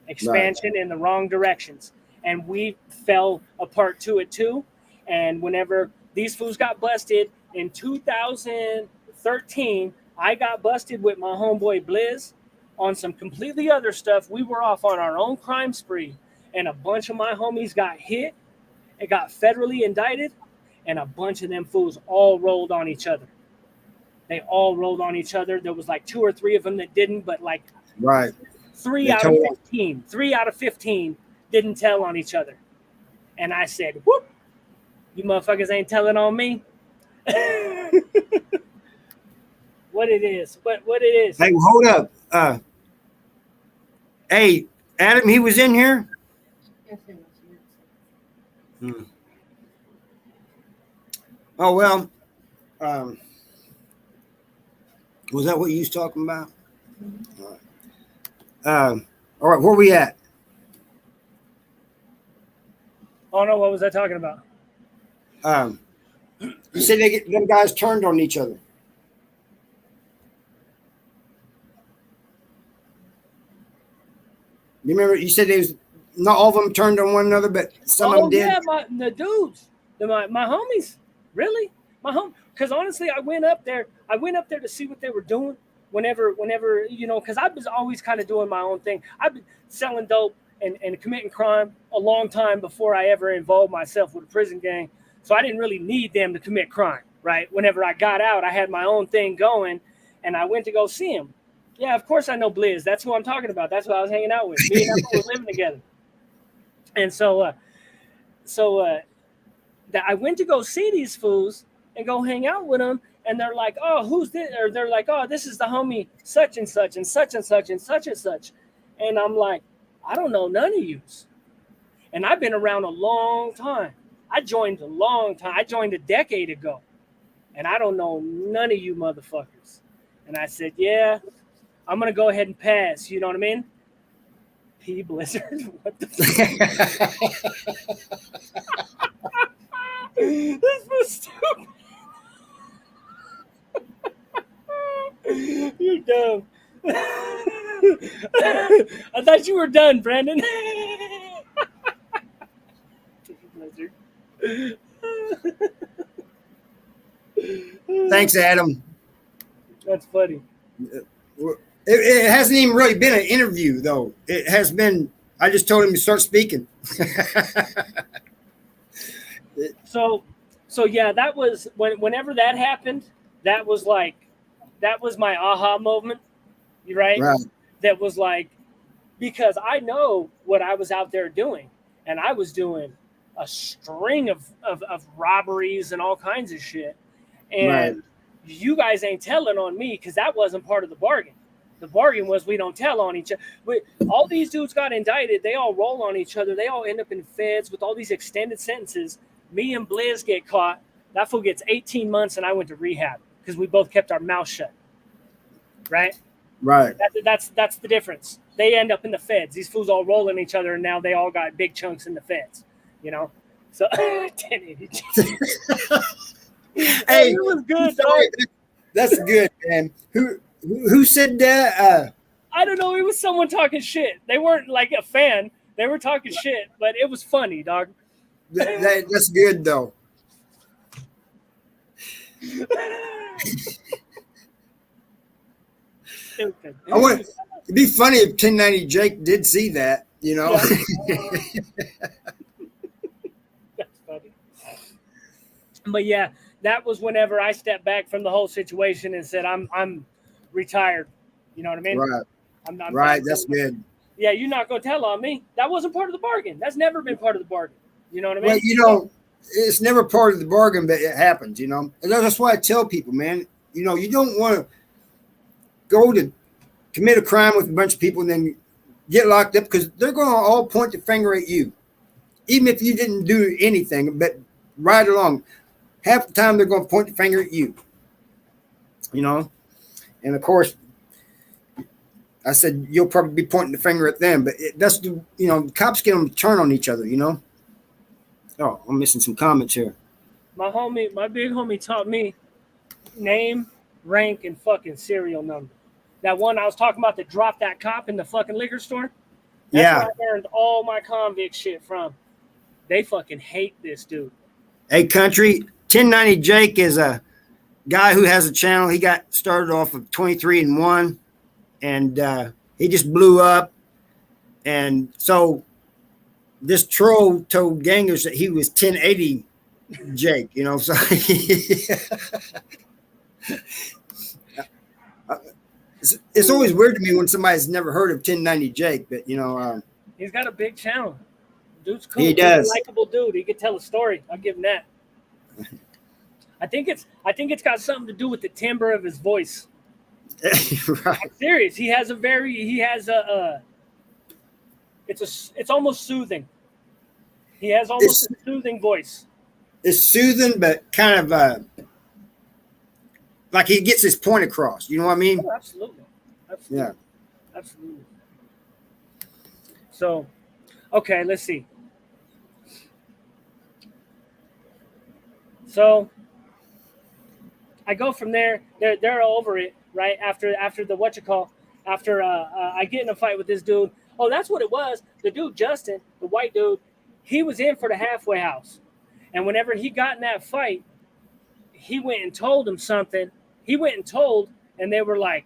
in the wrong directions. and we fell apart to it too. And whenever these fools got busted in 2013, I got busted with my homeboy Blizz on some completely other stuff. We were off on our own crime spree, and a bunch of my homies got hit and got federally indicted, and a bunch of them fools all rolled on each other. They all rolled on each other. There was like 2 or 3 of them that didn't, but like Right. 3 They out of 15, 3 out of 15 didn't tell on each other. And I said, whoop, you motherfuckers ain't telling on me. What it is. What it is. Hey, hold up. Hey, Adam, he was in here. Oh well. Was that what you was talking about? All right, where we at? Oh no, what was I talking about? You said them guys turned on each other. You remember you said they was not all of them turned on one another, but some of them did. Yeah, the dudes, my homies, really, because honestly, I went up there to see what they were doing. Whenever because I was always kind of doing my own thing. I've been selling dope and committing crime a long time before I ever involved myself with a prison gang. So I didn't really need them to commit crime, right? Whenever I got out, I had my own thing going, and I went to go see him. Yeah, of course I know Blizz. That's who I'm talking about. That's who I was hanging out with. Me and that fool were living together. And I went to go see these fools and go hang out with them. And they're like, oh, who's this? Or they're like, oh, this is the homie such and such and such and such and such and such. And I'm like, I don't know none of yous. And I've been around a long time. I joined a long time. I joined a decade ago. And I don't know none of you motherfuckers. And I said, yeah, I'm going to go ahead and pass. You know what I mean? P Blizzard. What the fuck? This was stupid. You're dumb. I thought you were done, Brandon. Thanks, Adam. That's funny. It hasn't even really been an interview, though. It has been. I just told him to start speaking. So yeah, that was whenever that happened. That was my aha moment, right? That was like, because I know what I was out there doing, and I was doing a string of robberies and all kinds of shit. And you guys ain't telling on me because that wasn't part of the bargain. The bargain was we don't tell on each other. All these dudes got indicted. They all roll on each other. They all end up in feds with all these extended sentences. Me and Blizz get caught. That fool gets 18 months, and I went to rehab because we both kept our mouth shut. Right? Right. That's the difference. They end up in the feds. These fools all rolling each other, and now they all got big chunks in the feds. You know? So, 1080. Hey, it was good, sorry, that's good, man. Who said that? I don't know. It was someone talking shit. They weren't like a fan. They were talking shit, but it was funny, dog. That's good, though. It'd be funny if 1090 Jake did see that, you know. Yeah. That's funny. But yeah, that was whenever I stepped back from the whole situation and said, I'm retired. You know what I mean? Right. I'm right. That's good. Yeah, you're not going to tell on me. That wasn't part of the bargain. That's never been part of the bargain. You know what I mean? Well, you know, it's never part of the bargain, but it happens, you know. And that's why I tell people, man, you know, you don't want to go to commit a crime with a bunch of people and then get locked up because they're going to all point the finger at you. Even if you didn't do anything, but right along, half the time they're going to point the finger at you. You know? And of course, I said, you'll probably be pointing the finger at them, but that's the, you know, the cops get them to turn on each other, you know? Oh, I'm missing some comments here. My big homie taught me name, rank, and fucking serial number. That one I was talking about that dropped that cop in the fucking liquor store. That's Yeah. where I learned all my convict shit from. They fucking hate this dude. Hey, country, 1090 Jake is a guy who has a channel. He got started off of 23-1, and he just blew up. And so this troll told Gangers that he was 1080 Jake, you know. So it's always weird to me when somebody's never heard of 1090 Jake, but you know, He's got a big channel. Dude's cool. He He's does. a likable dude. He could tell a story. I'll give him that. I think it's got something to do with the timbre of his voice. right. I'm serious. It's almost soothing. He has almost a soothing voice. It's soothing, but kind of like he gets his point across. You know what I mean? Oh, absolutely. Yeah. Absolutely. So, okay, let's see. So I go from there. They're over it, right? After the after I get in a fight with this dude. Oh, that's what it was. The dude Justin, the white dude, he was in for the halfway house. And whenever he got in that fight, he went and told him something. He went and told, and they were like,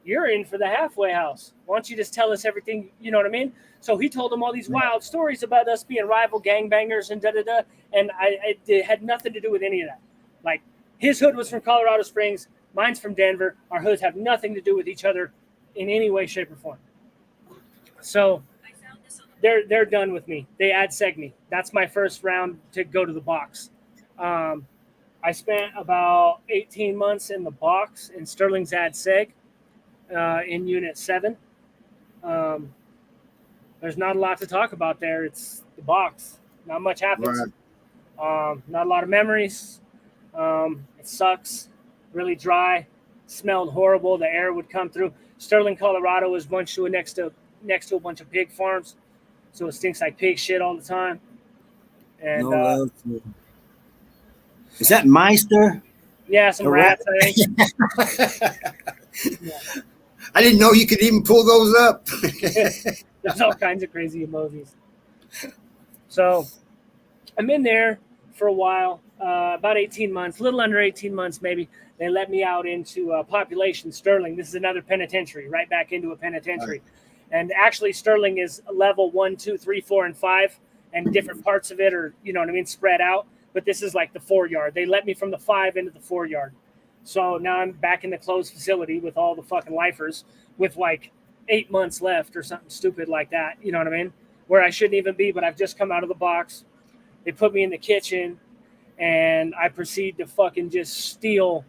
"You're in for the halfway house. Why don't you just tell us everything?" You know what I mean? So he told him all these wild stories about us being rival gangbangers and da-da-da. And it had nothing to do with any of that. Like, his hood was from Colorado Springs. Mine's from Denver. Our hoods have nothing to do with each other in any way, shape, or form. So they're done with me. They ad seg me. That's my first round to go to the box. I spent about 18 months in the box in Sterling's ad seg in Unit 7. There's not a lot to talk about there. It's the box. Not much happens. Right. Not a lot of memories. It sucks. Really dry. Smelled horrible. The air would come through. Sterling, Colorado is next to a bunch of pig farms, so it stinks like pig shit all the time. And No love to- Is that Meister? yeah, some A rats. I think. I didn't know you could even pull those up. There's all kinds of crazy emojis. So I'm in there for a while, about 18 months, a little under 18 months maybe. They let me out into Population Sterling. This is another penitentiary, right back into a penitentiary. Right. And actually Sterling is level 1, 2, 3, 4, and 5, and different parts of it are, you know what I mean, spread out. But this is like the 4-yard. They let me from the 5 into the 4-yard. So now I'm back in the closed facility with all the fucking lifers with like 8 months left or something stupid like that. You know what I mean? Where I shouldn't even be, but I've just come out of the box. They put me in the kitchen and I proceed to fucking just steal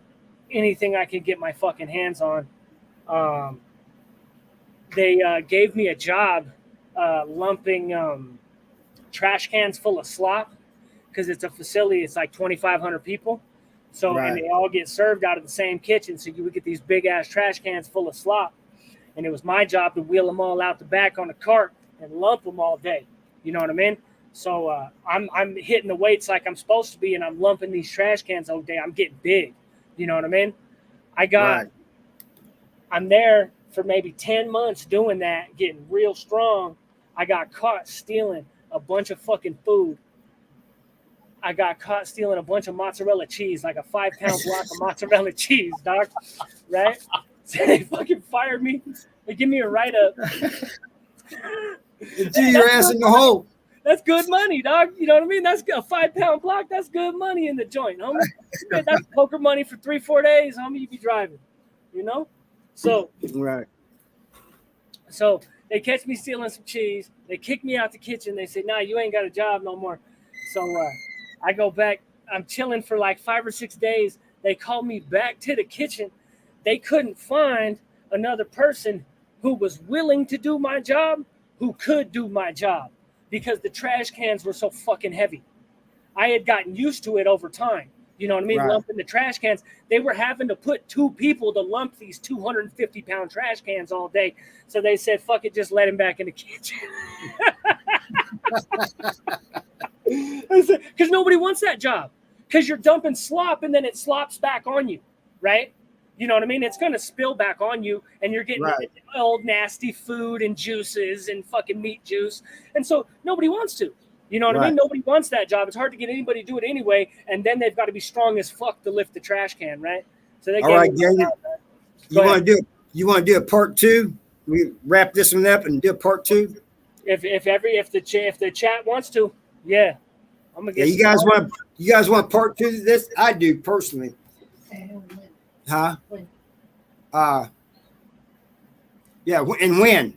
anything I could get my fucking hands on. They gave me a job lumping trash cans full of slop because it's a facility. It's like 2,500 people. So, right. And they all get served out of the same kitchen. So you would get these big ass trash cans full of slop. And it was my job to wheel them all out the back on a cart and lump them all day. You know what I mean? So I'm hitting the weights like I'm supposed to be, and I'm lumping these trash cans all day. I'm getting big. You know what I mean? I'm there for maybe 10 months doing that, getting real strong. I got caught stealing a bunch of fucking food. I got caught stealing a bunch of mozzarella cheese, like a 5-pound block of mozzarella cheese, dog. Right? So they fucking fired me. They give me a write-up. Do your ass in the hole. That's good money, dog. You know what I mean? That's a 5-pound block. That's good money in the joint, homie. That's poker money for 3-4 days, homie. You be driving, you know? So, right. So they catch me stealing some cheese. They kick me out the kitchen. They say, "Nah, you ain't got a job no more." So I go back. I'm chilling for like 5 or 6 days. They call me back to the kitchen. They couldn't find another person who was willing to do my job, who could do my job, because the trash cans were so fucking heavy. I had gotten used to it over time. You know what I mean? Right. Lumping the trash cans. They were having to put 2 people to lump these 250-pound trash cans all day. So they said, fuck it, just let him back in the kitchen. Because nobody wants that job. Because you're dumping slop and then it slops back on you, right? You know what I mean? It's going to spill back on you, and you're getting Right. old nasty food and juices and fucking meat juice. And so nobody wants to. You know what I mean? Right. Nobody wants that job. It's hard to get anybody to do it anyway, and then they've got to be strong as fuck to lift the trash can, right? So they All right, gave me Gary. Go You ahead. want to do a part 2? We wrap this one up and do a part 2. If the chat wants to, yeah, I'm gonna Yeah, get. you guys want part 2 of this? I do personally. Huh? When? Yeah, and when?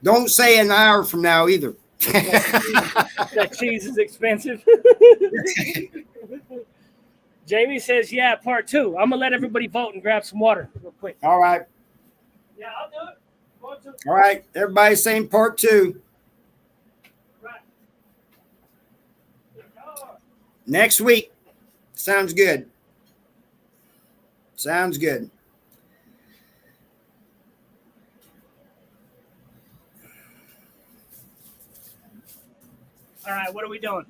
Don't say an hour from now either. That cheese is expensive. Jamie says, "Yeah, part 2." I'm gonna let everybody vote and grab some water real quick. All right. Yeah, I'll do it. Part 2. All right. Everybody saying part 2. Right. Next week. Sounds good. Sounds good. All right, what are we doing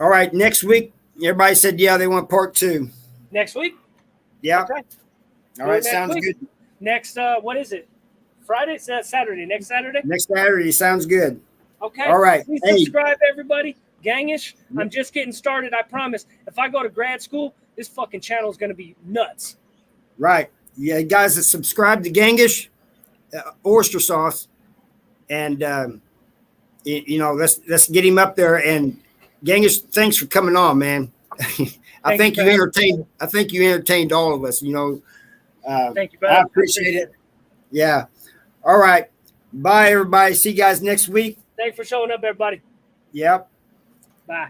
All right. Next week. Everybody said, yeah, they want part 2. next week? Yeah. Okay. All Do right. it next Sounds week. good. Next, what is it? Friday? Saturday. Next Saturday. Next Saturday. Sounds good. Okay. All right. Please Hey. subscribe, everybody. Gangish. I'm just getting started. I promise. If I go to grad school, this fucking channel is going to be nuts. Right. Yeah, guys that subscribe to Gangish, Oyster Sauce, and let's get him up there. And Gangish, thanks for coming on, man. I think you entertained all of us. Thank you, I brother. appreciate it. Yeah. All right. Bye, everybody. See you guys next week. Thanks for showing up, everybody. Yep. Bye.